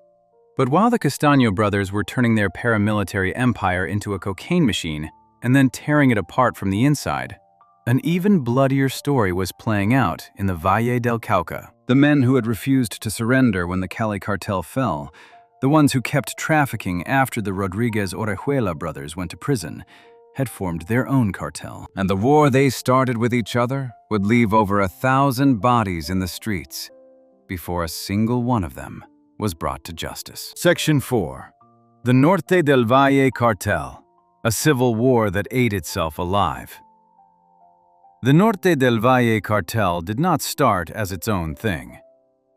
But while the Castaño brothers were turning their paramilitary empire into a cocaine machine and then tearing it apart from the inside, an even bloodier story was playing out in the Valle del Cauca. The men who had refused to surrender when the Cali cartel fell, the ones who kept trafficking after the Rodriguez-Orejuela brothers went to prison, had formed their own cartel. And the war they started with each other would leave over 1,000 bodies in the streets before a single one of them was brought to justice. Section 4. The Norte del Valle Cartel, a civil war that ate itself alive. The Norte del Valle Cartel did not start as its own thing.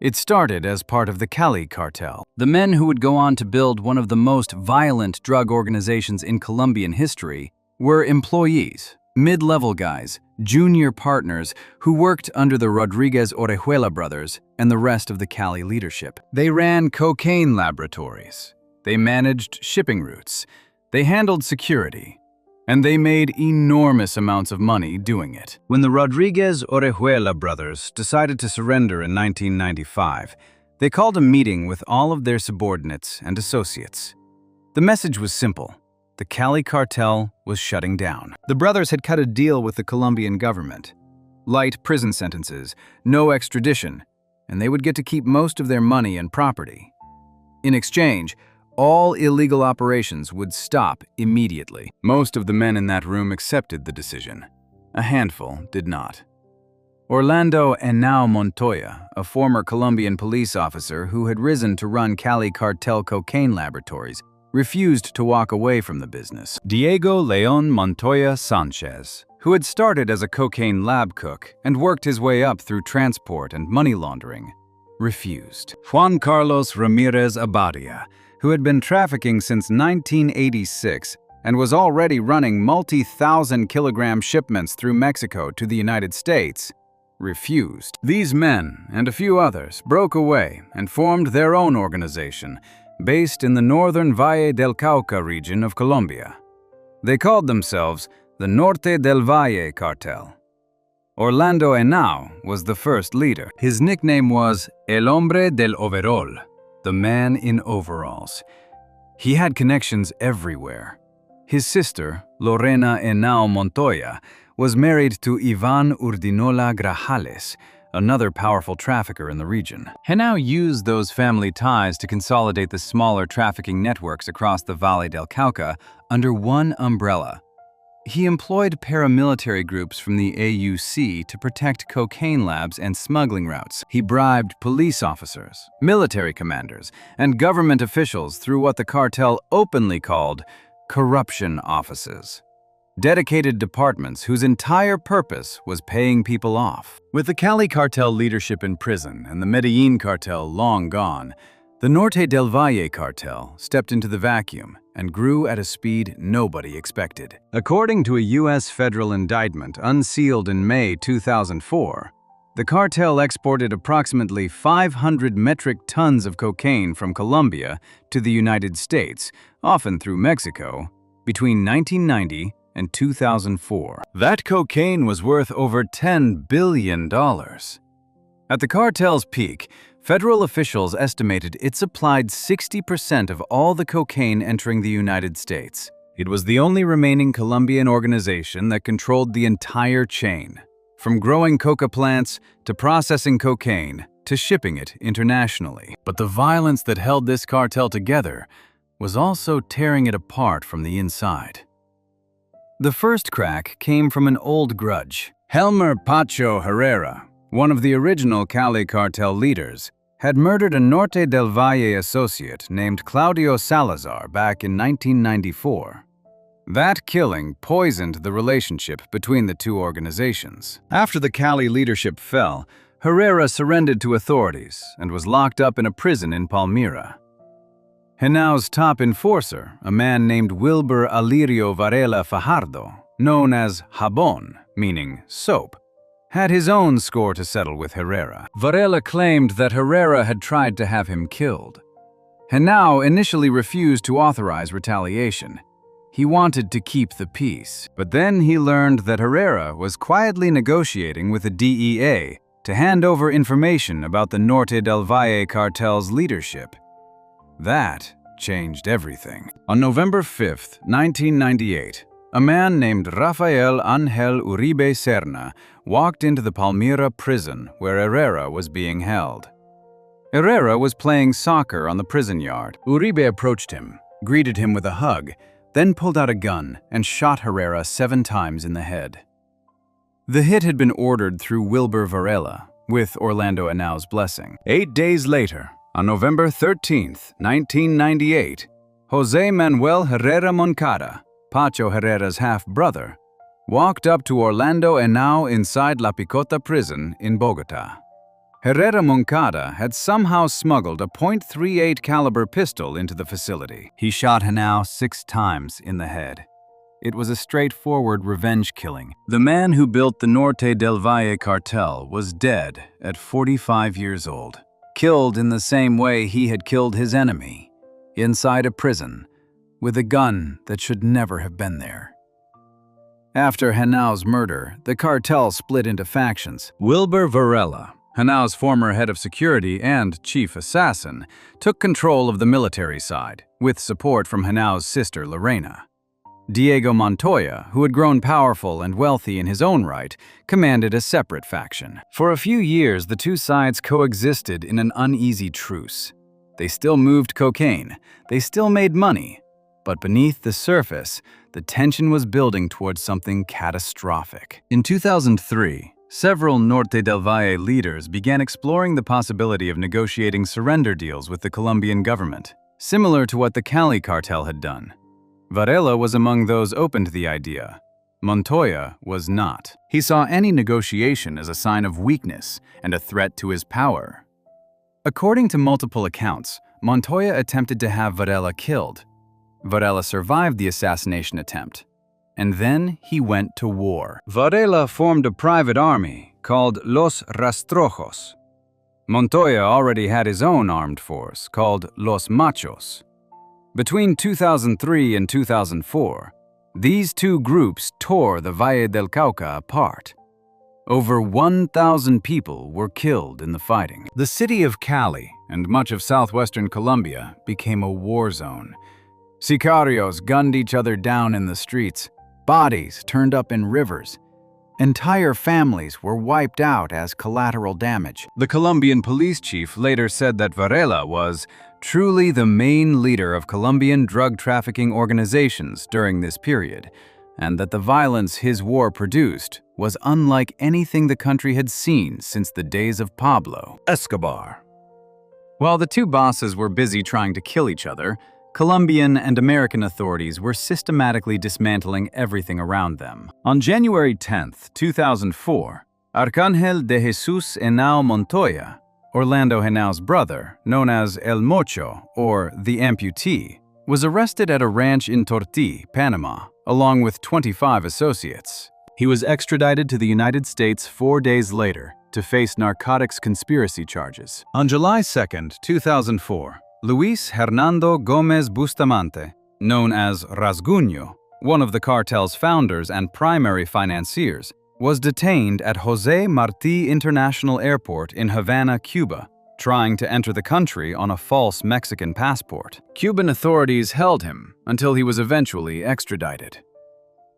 It started as part of the Cali cartel. The men who would go on to build one of the most violent drug organizations in Colombian history were employees, mid-level guys, junior partners who worked under the Rodriguez-Orejuela brothers and the rest of the Cali leadership. They ran cocaine laboratories, they managed shipping routes, they handled security, and they made enormous amounts of money doing it. When the Rodriguez-Orejuela brothers decided to surrender in 1995, they called a meeting with all of their subordinates and associates. The message was simple. The Cali cartel was shutting down. The brothers had cut a deal with the Colombian government. Light prison sentences, no extradition, and they would get to keep most of their money and property. In exchange, all illegal operations would stop immediately. Most of the men in that room accepted the decision. A handful did not. Orlando Henao Montoya, a former Colombian police officer who had risen to run Cali cartel cocaine laboratories, refused to walk away from the business. Diego León Montoya Sanchez, who had started as a cocaine lab cook and worked his way up through transport and money laundering, refused. Juan Carlos Ramirez Abadia, who had been trafficking since 1986 and was already running multi-thousand-kilogram shipments through Mexico to the United States, refused. These men and a few others broke away and formed their own organization based in the northern Valle del Cauca region of Colombia. They called themselves the Norte del Valle Cartel. Orlando Henao was the first leader. His nickname was El Hombre del Overol, the man in overalls. He had connections everywhere. His sister, Lorena Henao Montoya, was married to Ivan Urdinola Grajales, another powerful trafficker in the region. Henao used those family ties to consolidate the smaller trafficking networks across the Valle del Cauca under one umbrella. He employed paramilitary groups from the AUC to protect cocaine labs and smuggling routes. He bribed police officers, military commanders, and government officials through what the cartel openly called corruption offices, dedicated departments whose entire purpose was paying people off. With the Cali cartel leadership in prison and the Medellin cartel long gone, the Norte del Valle cartel stepped into the vacuum and grew at a speed nobody expected. According to a U.S. federal indictment unsealed in May 2004, the cartel exported approximately 500 metric tons of cocaine from Colombia to the United States, often through Mexico, between 1990 and 2004. That cocaine was worth over $10 billion. At the cartel's peak, federal officials estimated it supplied 60% of all the cocaine entering the United States. It was the only remaining Colombian organization that controlled the entire chain, from growing coca plants to processing cocaine to shipping it internationally. But the violence that held this cartel together was also tearing it apart from the inside. The first crack came from an old grudge. Helmer Pacho Herrera, one of the original Cali cartel leaders, had murdered a Norte del Valle associate named Claudio Salazar back in 1994. That killing poisoned the relationship between the two organizations. After the Cali leadership fell, Herrera surrendered to authorities and was locked up in a prison in Palmira. Henao's top enforcer, a man named Wilber Alirio Varela Fajardo, known as Jabón, meaning soap, had his own score to settle with Herrera. Varela claimed that Herrera had tried to have him killed. Henao initially refused to authorize retaliation. He wanted to keep the peace, but then he learned that Herrera was quietly negotiating with the DEA to hand over information about the Norte del Valle cartel's leadership. That changed everything. On November 5, 1998, a man named Rafael Ángel Uribe Serna walked into the Palmira prison where Herrera was being held. Herrera was playing soccer on the prison yard. Uribe approached him, greeted him with a hug, then pulled out a gun and shot Herrera 7 times in the head. The hit had been ordered through Wilber Varela, with Orlando Henao's blessing. 8 days later, on November 13, 1998, José Manuel Herrera Moncada, Pacho Herrera's half-brother, walked up to Orlando Henao inside La Picota prison in Bogota. Herrera Moncada had somehow smuggled a .38 caliber pistol into the facility. He shot Henao 6 times in the head. It was a straightforward revenge killing. The man who built the Norte del Valle cartel was dead at 45 years old, killed in the same way he had killed his enemy, inside a prison, with a gun that should never have been there. After Henao's murder, the cartel split into factions. Wilber Varela, Henao's former head of security and chief assassin, took control of the military side, with support from Henao's sister Lorena. Diego Montoya, who had grown powerful and wealthy in his own right, commanded a separate faction. For a few years, the two sides coexisted in an uneasy truce. They still moved cocaine, they still made money, but beneath the surface, the tension was building towards something catastrophic. In 2003, several Norte del Valle leaders began exploring the possibility of negotiating surrender deals with the Colombian government, similar to what the Cali cartel had done. Varela was among those open to the idea, Montoya was not. He saw any negotiation as a sign of weakness and a threat to his power. According to multiple accounts, Montoya attempted to have Varela killed. Varela survived the assassination attempt, and then he went to war. Varela formed a private army called Los Rastrojos. Montoya already had his own armed force called Los Machos. Between 2003 and 2004, these two groups tore the Valle del Cauca apart. Over 1,000 people were killed in the fighting. The city of Cali and much of southwestern Colombia became a war zone. Sicarios gunned each other down in the streets. Bodies turned up in rivers. Entire families were wiped out as collateral damage. The Colombian police chief later said that Varela was truly the main leader of Colombian drug trafficking organizations during this period, and that the violence his war produced was unlike anything the country had seen since the days of Pablo Escobar. While the two bosses were busy trying to kill each other, Colombian and American authorities were systematically dismantling everything around them. On January 10, 2004, Arcángel de Jesús Henao Montoya, Orlando Henao's brother, known as El Mocho, or the amputee, was arrested at a ranch in Tortí, Panama, along with 25 associates. He was extradited to the United States 4 days later to face narcotics conspiracy charges. On July 2, 2004, Luis Hernando Gómez Bustamante, known as Rasguño, one of the cartel's founders and primary financiers, was detained at José Martí International Airport in Havana, Cuba, trying to enter the country on a false Mexican passport. Cuban authorities held him until he was eventually extradited.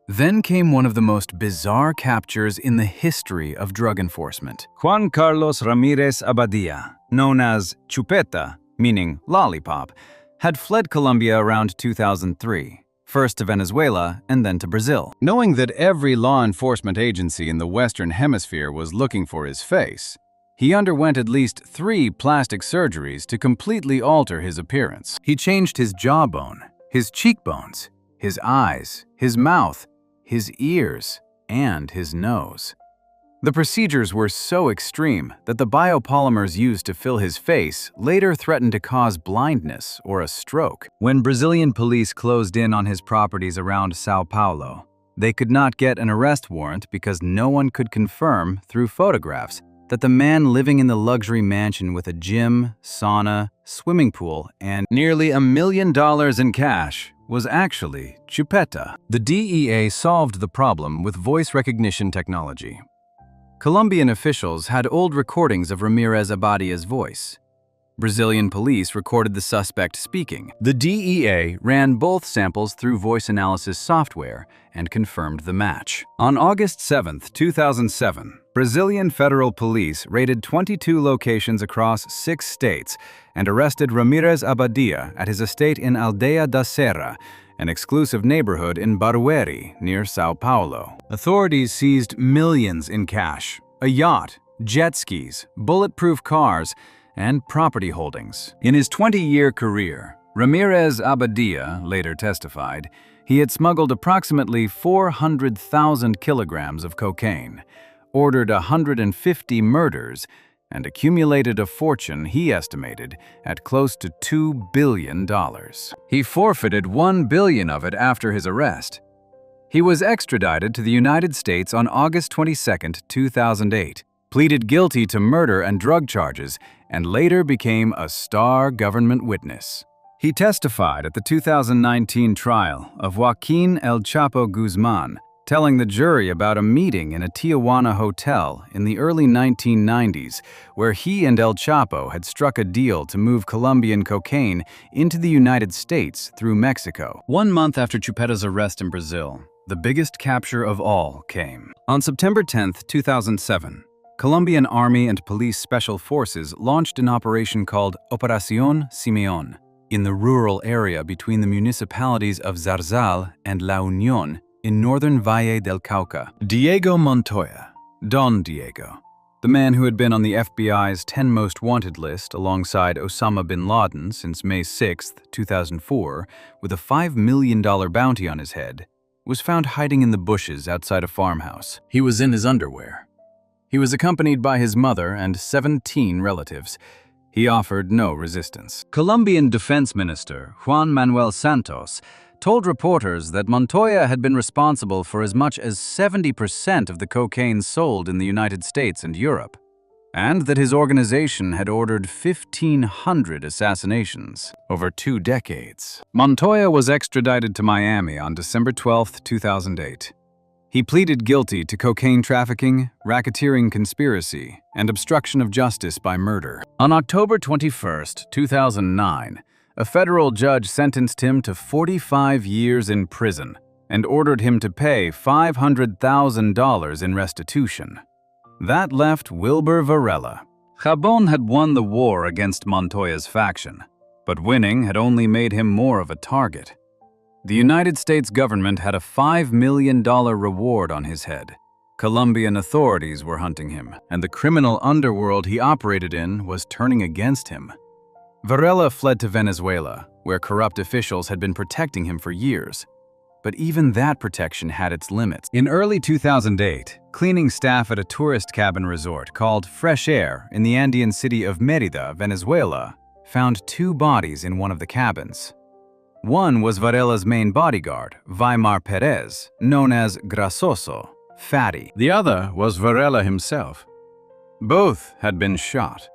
Then came one of the most bizarre captures in the history of drug enforcement. Juan Carlos Ramírez Abadia, known as Chupeta, meaning lollipop, had fled Colombia around 2003, first to Venezuela and then to Brazil. Knowing that every law enforcement agency in the Western Hemisphere was looking for his face, he underwent at least 3 plastic surgeries to completely alter his appearance. He changed his jawbone, his cheekbones, his eyes, his mouth, his ears, and his nose. The procedures were so extreme that the biopolymers used to fill his face later threatened to cause blindness or a stroke. When Brazilian police closed in on his properties around Sao Paulo, they could not get an arrest warrant because no one could confirm through photographs that the man living in the luxury mansion with a gym, sauna, swimming pool, and nearly $1 million in cash was actually Chupeta. The DEA solved the problem with voice recognition technology. Colombian officials had old recordings of Ramírez Abadia's voice. Brazilian police recorded the suspect speaking. The DEA ran both samples through voice analysis software and confirmed the match. On August 7, 2007, Brazilian federal police raided 22 locations across 6 states and arrested Ramírez Abadia at his estate in Aldeia da Serra, an exclusive neighborhood in Barueri, near Sao Paulo. Authorities seized millions in cash, a yacht, jet skis, bulletproof cars, and property holdings. In his 20-year career, Ramírez Abadia later testified he had smuggled approximately 400,000 kilograms of cocaine, ordered 150 murders, and accumulated a fortune he estimated at close to $2 billion. He forfeited $1 billion of it after his arrest. He was extradited to the United States on August 22, 2008, pleaded guilty to murder and drug charges, and later became a star government witness. He testified at the 2019 trial of Joaquín El Chapo Guzmán, telling the jury about a meeting in a Tijuana hotel in the early 1990s where he and El Chapo had struck a deal to move Colombian cocaine into the United States through Mexico. 1 month after Chupeta's arrest in Brazil, the biggest capture of all came. On September 10, 2007, Colombian Army and Police Special Forces launched an operation called Operación Simeón in the rural area between the municipalities of Zarzal and La Unión in northern Valle del Cauca. Diego Montoya, Don Diego, the man who had been on the FBI's 10 Most Wanted list alongside Osama bin Laden since May 6, 2004, with a $5 million bounty on his head, was found hiding in the bushes outside a farmhouse. He was in his underwear. He was accompanied by his mother and 17 relatives. He offered no resistance. Colombian Defense Minister Juan Manuel Santos told reporters that Montoya had been responsible for as much as 70% of the cocaine sold in the United States and Europe, and that his organization had ordered 1,500 assassinations over 2 decades. Montoya was extradited to Miami on December 12, 2008. He pleaded guilty to cocaine trafficking, racketeering conspiracy, and obstruction of justice by murder. On October 21, 2009, a federal judge sentenced him to 45 years in prison and ordered him to pay $500,000 in restitution. That left Wilber Varela. Jabón had won the war against Montoya's faction, but winning had only made him more of a target. The United States government had a $5 million reward on his head. Colombian authorities were hunting him, and the criminal underworld he operated in was turning against him. Varela fled to Venezuela, where corrupt officials had been protecting him for years. But even that protection had its limits. In early 2008, cleaning staff at a tourist cabin resort called Fresh Air in the Andean city of Mérida, Venezuela, found 2 bodies in one of the cabins. One was Varela's main bodyguard, Weimar Perez, known as Grasoso, Fatty. The other was Varela himself. Both had been shot.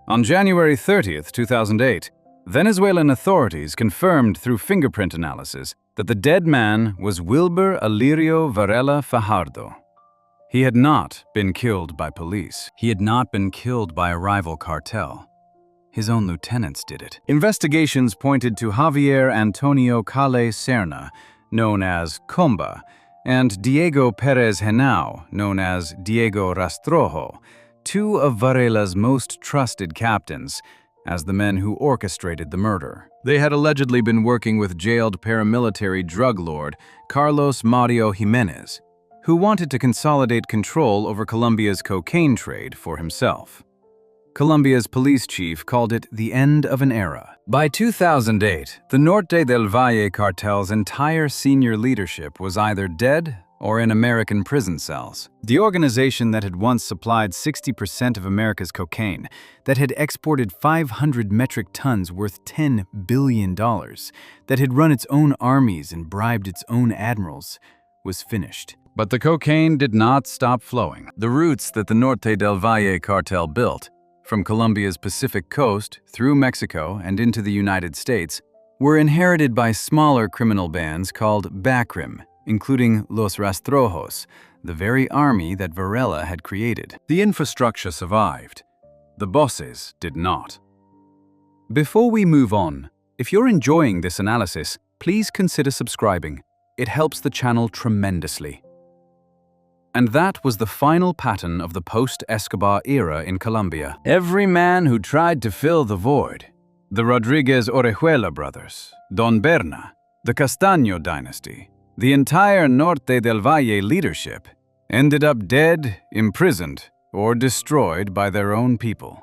On January 30, 2008, Venezuelan authorities confirmed through fingerprint analysis that the dead man was Wilber Alirio Varela Fajardo. He had not been killed by police. He had not been killed by a rival cartel. His own lieutenants did it. Investigations pointed to Javier Antonio Calle Serna, known as Comba, and Diego Perez Henao, known as Diego Rastrojo, 2 of Varela's most trusted captains, as the men who orchestrated the murder. They had allegedly been working with jailed paramilitary drug lord Carlos Mario Jimenez, who wanted to consolidate control over Colombia's cocaine trade for himself. Colombia's police chief called it the end of an era. By 2008, the Norte del Valle cartel's entire senior leadership was either dead or in American prison cells. The organization that had once supplied 60% of America's cocaine, that had exported 500 metric tons worth $10 billion, that had run its own armies and bribed its own admirals, was finished. But the cocaine did not stop flowing. The routes that the Norte del Valle cartel built, from Colombia's Pacific coast through Mexico and into the United States, were inherited by smaller criminal bands called BACRIM, including Los Rastrojos, the very army that Varela had created. The infrastructure survived. The bosses did not. Before we move on, if you're enjoying this analysis, please consider subscribing. It helps the channel tremendously. And that was the final pattern of the post-Escobar era in Colombia. Every man who tried to fill the void, the Rodriguez Orejuela brothers, Don Berna, the Castaño dynasty, the entire Norte del Valle leadership, ended up dead, imprisoned, or destroyed by their own people.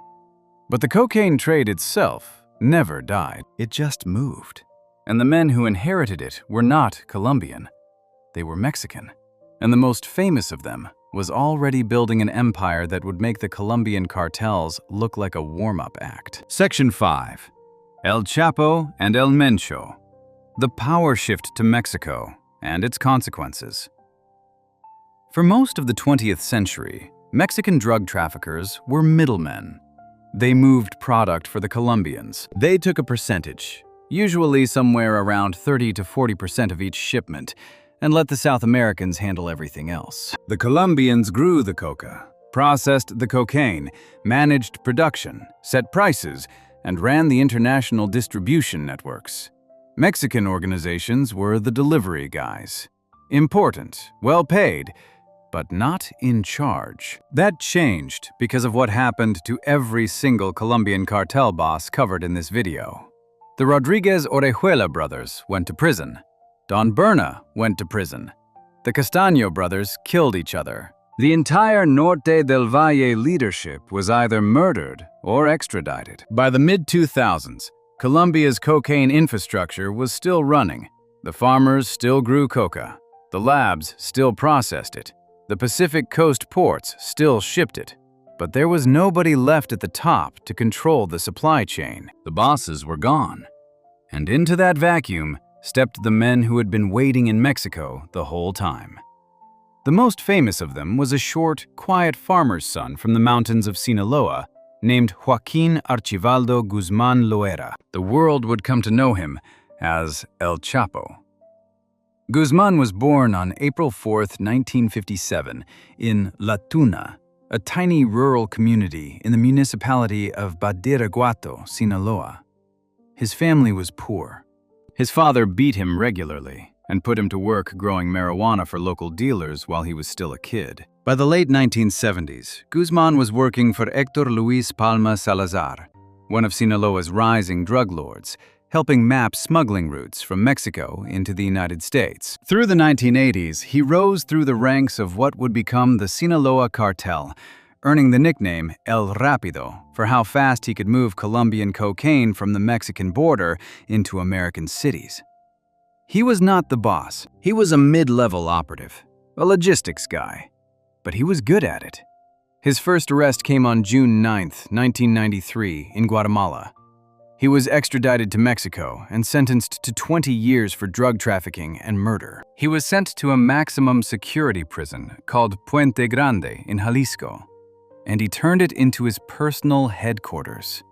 But the cocaine trade itself never died. It just moved. And the men who inherited it were not Colombian. They were Mexican. And the most famous of them was already building an empire that would make the Colombian cartels look like a warm-up act. Section 5. El Chapo and El Mencho. The power shift to Mexico and its consequences. For most of the 20th century, Mexican drug traffickers were middlemen. They moved product for the Colombians. They took a percentage, usually somewhere around 30 to 40% of each shipment, and let the South Americans handle everything else. The Colombians grew the coca, processed the cocaine, managed production, set prices, and ran the international distribution networks. Mexican organizations were the delivery guys. Important, well-paid, but not in charge. That changed because of what happened to every single Colombian cartel boss covered in this video. The Rodriguez Orejuela brothers went to prison. Don Berna went to prison. The Castaño brothers killed each other. The entire Norte del Valle leadership was either murdered or extradited. By the mid-2000s, Colombia's cocaine infrastructure was still running. The farmers still grew coca. The labs still processed it. The Pacific Coast ports still shipped it. But there was nobody left at the top to control the supply chain. The bosses were gone. And into that vacuum stepped the men who had been waiting in Mexico the whole time. The most famous of them was a short, quiet farmer's son from the mountains of Sinaloa named Joaquin Archibaldo Guzman Loera. The world would come to know him as El Chapo. Guzman was born on April 4, 1957, in La Tuna, a tiny rural community in the municipality of Badiraguato, Sinaloa. His family was poor. His father beat him regularly and put him to work growing marijuana for local dealers while he was still a kid. By the late 1970s, Guzman was working for Héctor Luis Palma Salazar, one of Sinaloa's rising drug lords, helping map smuggling routes from Mexico into the United States. Through the 1980s, he rose through the ranks of what would become the Sinaloa Cartel, earning the nickname El Rapido for how fast he could move Colombian cocaine from the Mexican border into American cities. He was not the boss. He was a mid-level operative, a logistics guy, but he was good at it. His first arrest came on June 9, 1993, in Guatemala. He was extradited to Mexico and sentenced to 20 years for drug trafficking and murder. He was sent to a maximum security prison called Puente Grande in Jalisco, and he turned it into his personal headquarters.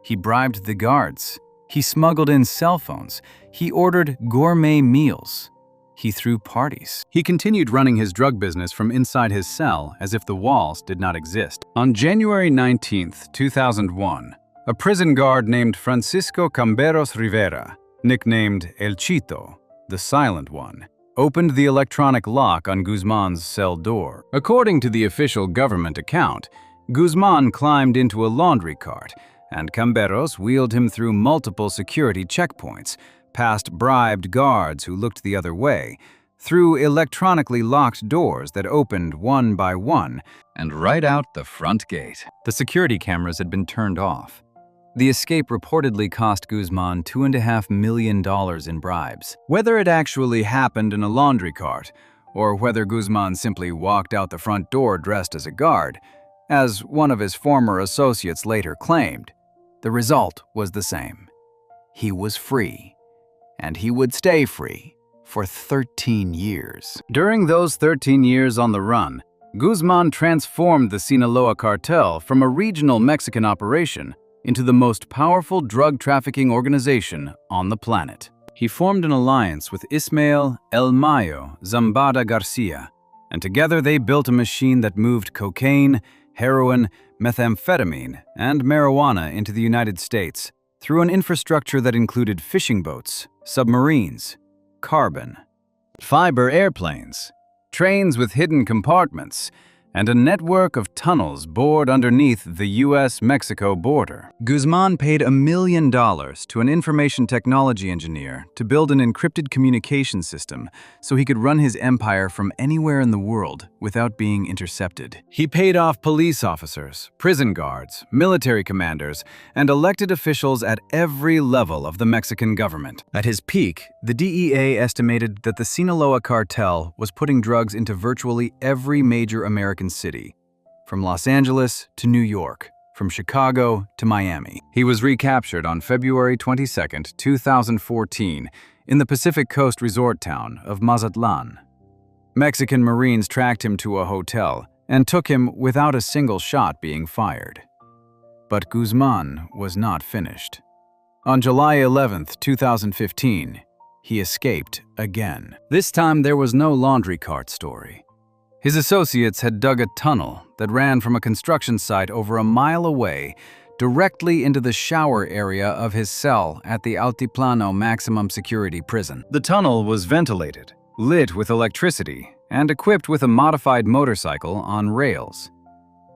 He bribed the guards. He smuggled in cell phones. He ordered gourmet meals. He threw parties. He continued running his drug business from inside his cell as if the walls did not exist. On January 19, 2001, a prison guard named Francisco Camberos Rivera, nicknamed El Chito, the Silent One, opened the electronic lock on Guzman's cell door. According to the official government account, Guzman climbed into a laundry cart, and Camberos wheeled him through multiple security checkpoints, past bribed guards who looked the other way, through electronically locked doors that opened one by one, and right out the front gate. The security cameras had been turned off. The escape reportedly cost Guzman $2.5 million in bribes. Whether it actually happened in a laundry cart, or whether Guzman simply walked out the front door dressed as a guard, as one of his former associates later claimed, the result was the same. He was free, and he would stay free for 13 years. During those 13 years on the run, Guzman transformed the Sinaloa cartel from a regional Mexican operation into the most powerful drug trafficking organization on the planet. He formed an alliance with Ismael El Mayo Zambada Garcia, and together they built a machine that moved cocaine, heroin, methamphetamine, and marijuana into the United States through an infrastructure that included fishing boats, submarines, carbon, fiber airplanes, trains with hidden compartments, and a network of tunnels bored underneath the U.S.-Mexico border. Guzman paid $1 million to an information technology engineer to build an encrypted communication system so he could run his empire from anywhere in the world without being intercepted. He paid off police officers, prison guards, military commanders, and elected officials at every level of the Mexican government. At his peak, the DEA estimated that the Sinaloa cartel was putting drugs into virtually every major American city, from Los Angeles to New York, from Chicago to Miami. He was recaptured on February 22, 2014, in the Pacific Coast resort town of Mazatlan. Mexican Marines tracked him to a hotel and took him without a single shot being fired. But Guzman was not finished. On July 11, 2015, he escaped again. This time there was no laundry cart story. His associates had dug a tunnel that ran from a construction site over a mile away directly into the shower area of his cell at the Altiplano Maximum Security Prison. The tunnel was ventilated, lit with electricity, and equipped with a modified motorcycle on rails.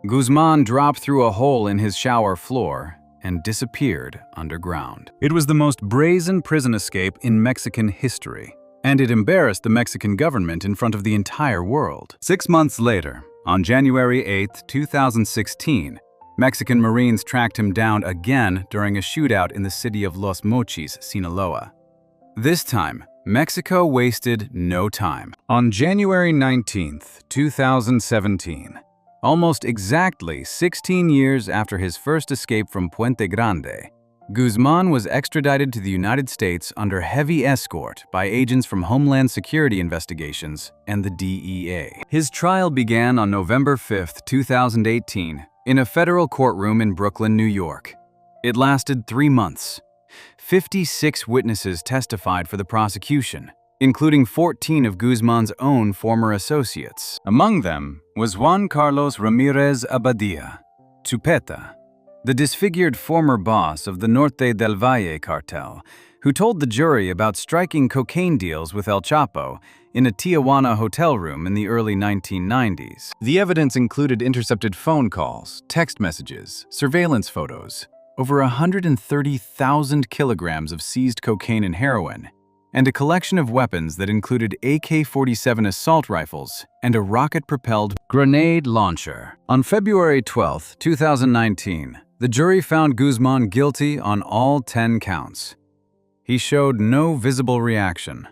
Guzman dropped through a hole in his shower floor and disappeared underground. It was the most brazen prison escape in Mexican history, and it embarrassed the Mexican government in front of the entire world. 6 months later, on January 8, 2016, Mexican Marines tracked him down again during a shootout in the city of Los Mochis, Sinaloa. This time, Mexico wasted no time. On January 19, 2017, almost exactly 16 years after his first escape from Puente Grande, Guzman was extradited to the United States under heavy escort by agents from Homeland Security Investigations and the DEA. His trial began on November 5, 2018, in a federal courtroom in Brooklyn, New York. It lasted 3 months. 56 witnesses testified for the prosecution, including 14 of Guzman's own former associates. Among them was Juan Carlos Ramirez Abadia, Chupeta, the disfigured former boss of the Norte del Valle cartel, who told the jury about striking cocaine deals with El Chapo in a Tijuana hotel room in the early 1990s. The evidence included intercepted phone calls, text messages, surveillance photos, over 130,000 kilograms of seized cocaine and heroin, and a collection of weapons that included AK-47 assault rifles and a rocket-propelled grenade launcher. On February 12, 2019, the jury found Guzman guilty on all 10 counts. He showed no visible reaction.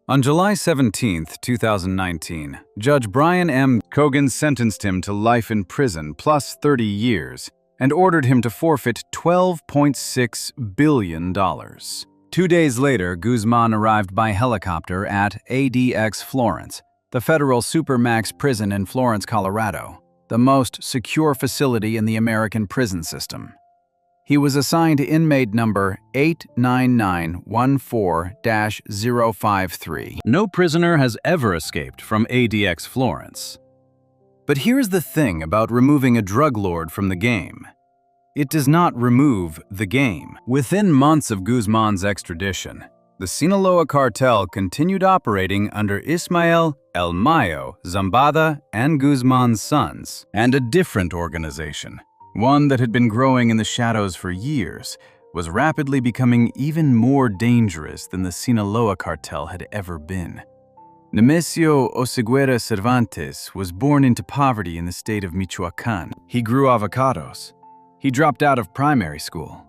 On July 17, 2019, Judge Brian M. Cogan sentenced him to life in prison plus 30 years and ordered him to forfeit $12.6 billion. 2 days later, Guzman arrived by helicopter at ADX Florence, the federal supermax prison in Florence, Colorado, the most secure facility in the American prison system. He was assigned to inmate number 89914-053. No prisoner has ever escaped from ADX Florence. But here's the thing about removing a drug lord from the game. It does not remove the game. Within months of Guzman's extradition, the Sinaloa cartel continued operating under Ismael El Mayo Zambada and Guzman's sons, and a different organization, one that had been growing in the shadows for years, was rapidly becoming even more dangerous than the Sinaloa cartel had ever been. Nemesio Oseguera Cervantes was born into poverty in the state of Michoacán. He grew avocados. He dropped out of primary school.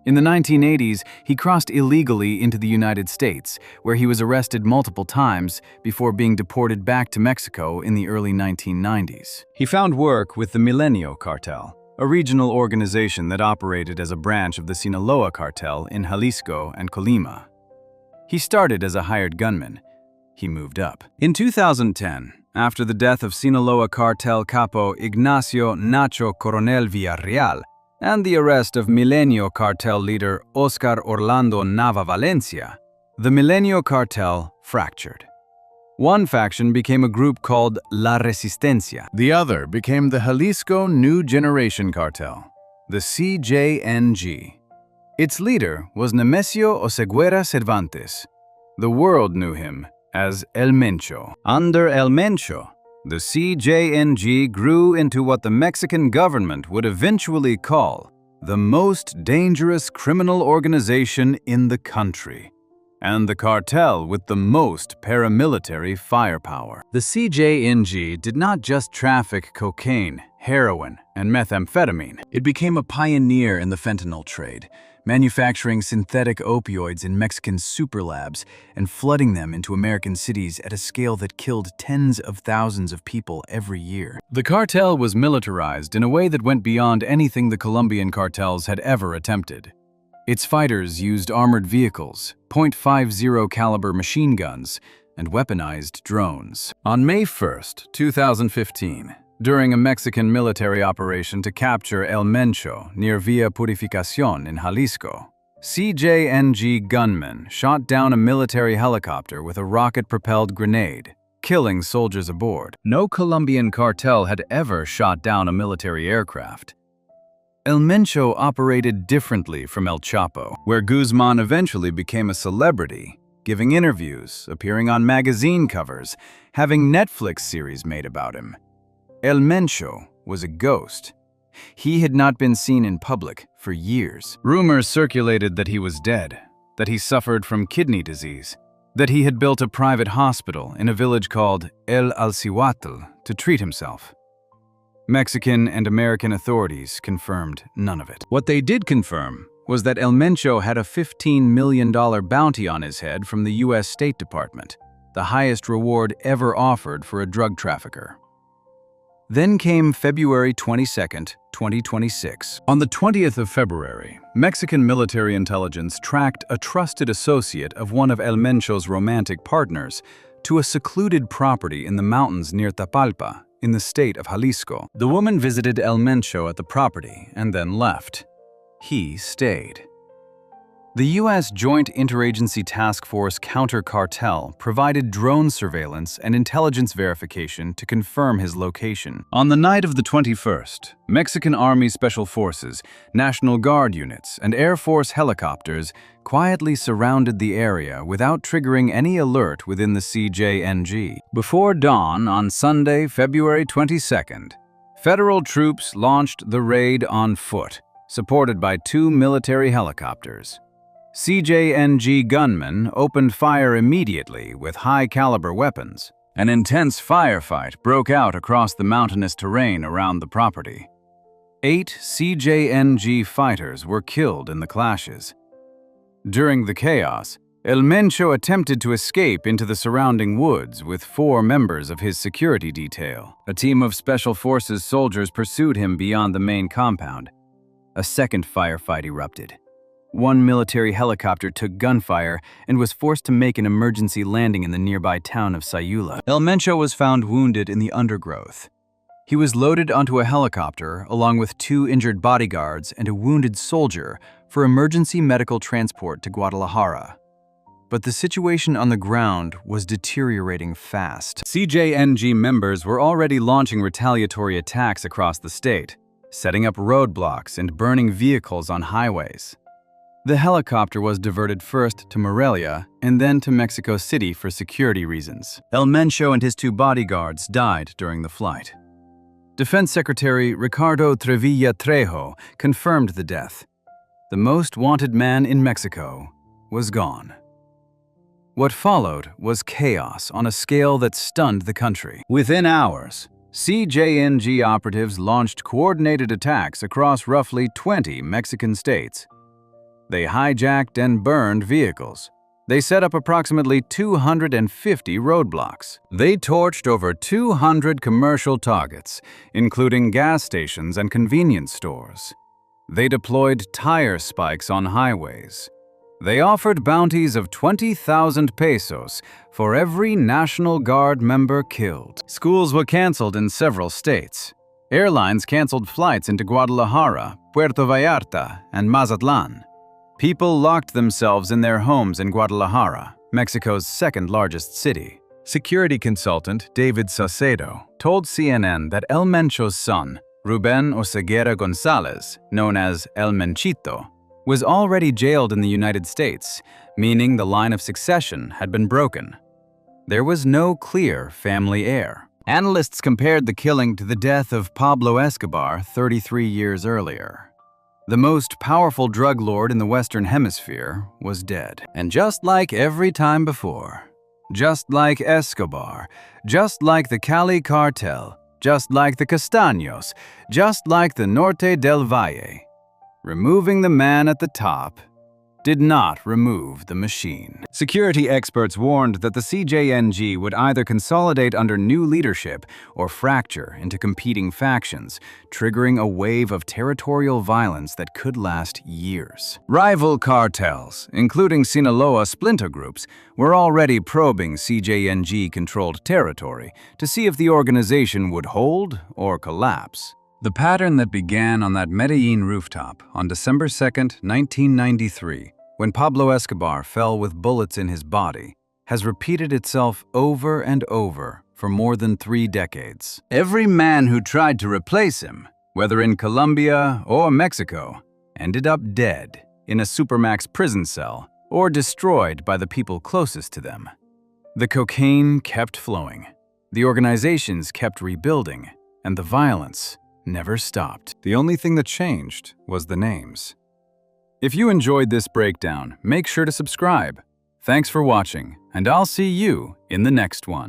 In the 1980s, he crossed illegally into the United States, where he was arrested multiple times before being deported back to Mexico in the early 1990s. He found work with the Milenio Cartel, a regional organization that operated as a branch of the Sinaloa cartel in Jalisco and Colima. He started as a hired gunman. He moved up. In 2010, after the death of Sinaloa cartel capo Ignacio Nacho Coronel Villarreal and the arrest of Milenio cartel leader Oscar Orlando Nava Valencia, the Milenio cartel fractured. One faction became a group called La Resistencia. The other became the Jalisco New Generation Cartel, the CJNG. Its leader was Nemesio Oseguera Cervantes. The world knew him as El Mencho. Under El Mencho, the CJNG grew into what the Mexican government would eventually call the most dangerous criminal organization in the country, and the cartel with the most paramilitary firepower. The CJNG did not just traffic cocaine, heroin, and methamphetamine. It became a pioneer in the fentanyl trade, manufacturing synthetic opioids in Mexican superlabs and flooding them into American cities at a scale that killed tens of thousands of people every year. The cartel was militarized in a way that went beyond anything the Colombian cartels had ever attempted. Its fighters used armored vehicles, .50 caliber machine guns, and weaponized drones. On May 1, 2015, during a Mexican military operation to capture El Mencho near Villa Purificación in Jalisco, CJNG gunmen shot down a military helicopter with a rocket-propelled grenade, killing soldiers aboard. No Colombian cartel had ever shot down a military aircraft. El Mencho operated differently from El Chapo, where Guzman eventually became a celebrity, giving interviews, appearing on magazine covers, having Netflix series made about him. El Mencho was a ghost. He had not been seen in public for years. Rumors circulated that he was dead, that he suffered from kidney disease, that he had built a private hospital in a village called El Alcihuatl to treat himself. Mexican and American authorities confirmed none of it. What they did confirm was that El Mencho had a $15 million bounty on his head from the U.S. State Department, the highest reward ever offered for a drug trafficker. Then came February 22, 2026. On the 20th of February, Mexican military intelligence tracked a trusted associate of one of El Mencho's romantic partners to a secluded property in the mountains near Tapalpa, in the state of Jalisco. The woman visited El Mencho at the property and then left. He stayed. The U.S. Joint Interagency Task Force Counter-Cartel provided drone surveillance and intelligence verification to confirm his location. On the night of the 21st, Mexican Army Special Forces, National Guard units, and Air Force helicopters quietly surrounded the area without triggering any alert within the CJNG. Before dawn on Sunday, February 22nd, federal troops launched the raid on foot, supported by 2 military helicopters. CJNG gunmen opened fire immediately with high-caliber weapons. An intense firefight broke out across the mountainous terrain around the property. 8 CJNG fighters were killed in the clashes. During the chaos, El Mencho attempted to escape into the surrounding woods with 4 members of his security detail. A team of Special Forces soldiers pursued him beyond the main compound. A second firefight erupted. 1 military helicopter took gunfire and was forced to make an emergency landing in the nearby town of Sayula. El Mencho was found wounded in the undergrowth. He was loaded onto a helicopter along with 2 injured bodyguards and a wounded soldier for emergency medical transport to Guadalajara. But the situation on the ground was deteriorating fast. CJNG members were already launching retaliatory attacks across the state, setting up roadblocks and burning vehicles on highways. The helicopter was diverted first to Morelia and then to Mexico City for security reasons. El Mencho and his 2 bodyguards died during the flight. Defense Secretary Ricardo Trevilla Trejo confirmed the death. The most wanted man in Mexico was gone. What followed was chaos on a scale that stunned the country. Within hours, CJNG operatives launched coordinated attacks across roughly 20 Mexican states. They hijacked and burned vehicles. They set up approximately 250 roadblocks. They torched over 200 commercial targets, including gas stations and convenience stores. They deployed tire spikes on highways. They offered bounties of 20,000 pesos for every National Guard member killed. Schools were canceled in several states. Airlines canceled flights into Guadalajara, Puerto Vallarta, and Mazatlan. People locked themselves in their homes in Guadalajara, Mexico's second-largest city. Security consultant David Saucedo told CNN that El Mencho's son, Ruben Oseguera Gonzalez, known as El Menchito, was already jailed in the United States, meaning the line of succession had been broken. There was no clear family heir. Analysts compared the killing to the death of Pablo Escobar 33 years earlier. The most powerful drug lord in the Western Hemisphere was dead. And just like every time before, just like Escobar, just like the Cali Cartel, just like the Castaños, just like the Norte del Valle, removing the man at the top did not remove the machine. Security experts warned that the CJNG would either consolidate under new leadership or fracture into competing factions, triggering a wave of territorial violence that could last years. Rival cartels, including Sinaloa splinter groups, were already probing CJNG-controlled territory to see if the organization would hold or collapse. The pattern that began on that Medellin rooftop on December 2, 1993, when Pablo Escobar fell with bullets in his body, has repeated itself over and over for more than 3 decades. Every man who tried to replace him, whether in Colombia or Mexico, ended up dead in a supermax prison cell or destroyed by the people closest to them. The cocaine kept flowing, the organizations kept rebuilding, and the violence never stopped. The only thing that changed was the names. If you enjoyed this breakdown, make sure to subscribe. Thanks for watching, and I'll see you in the next one.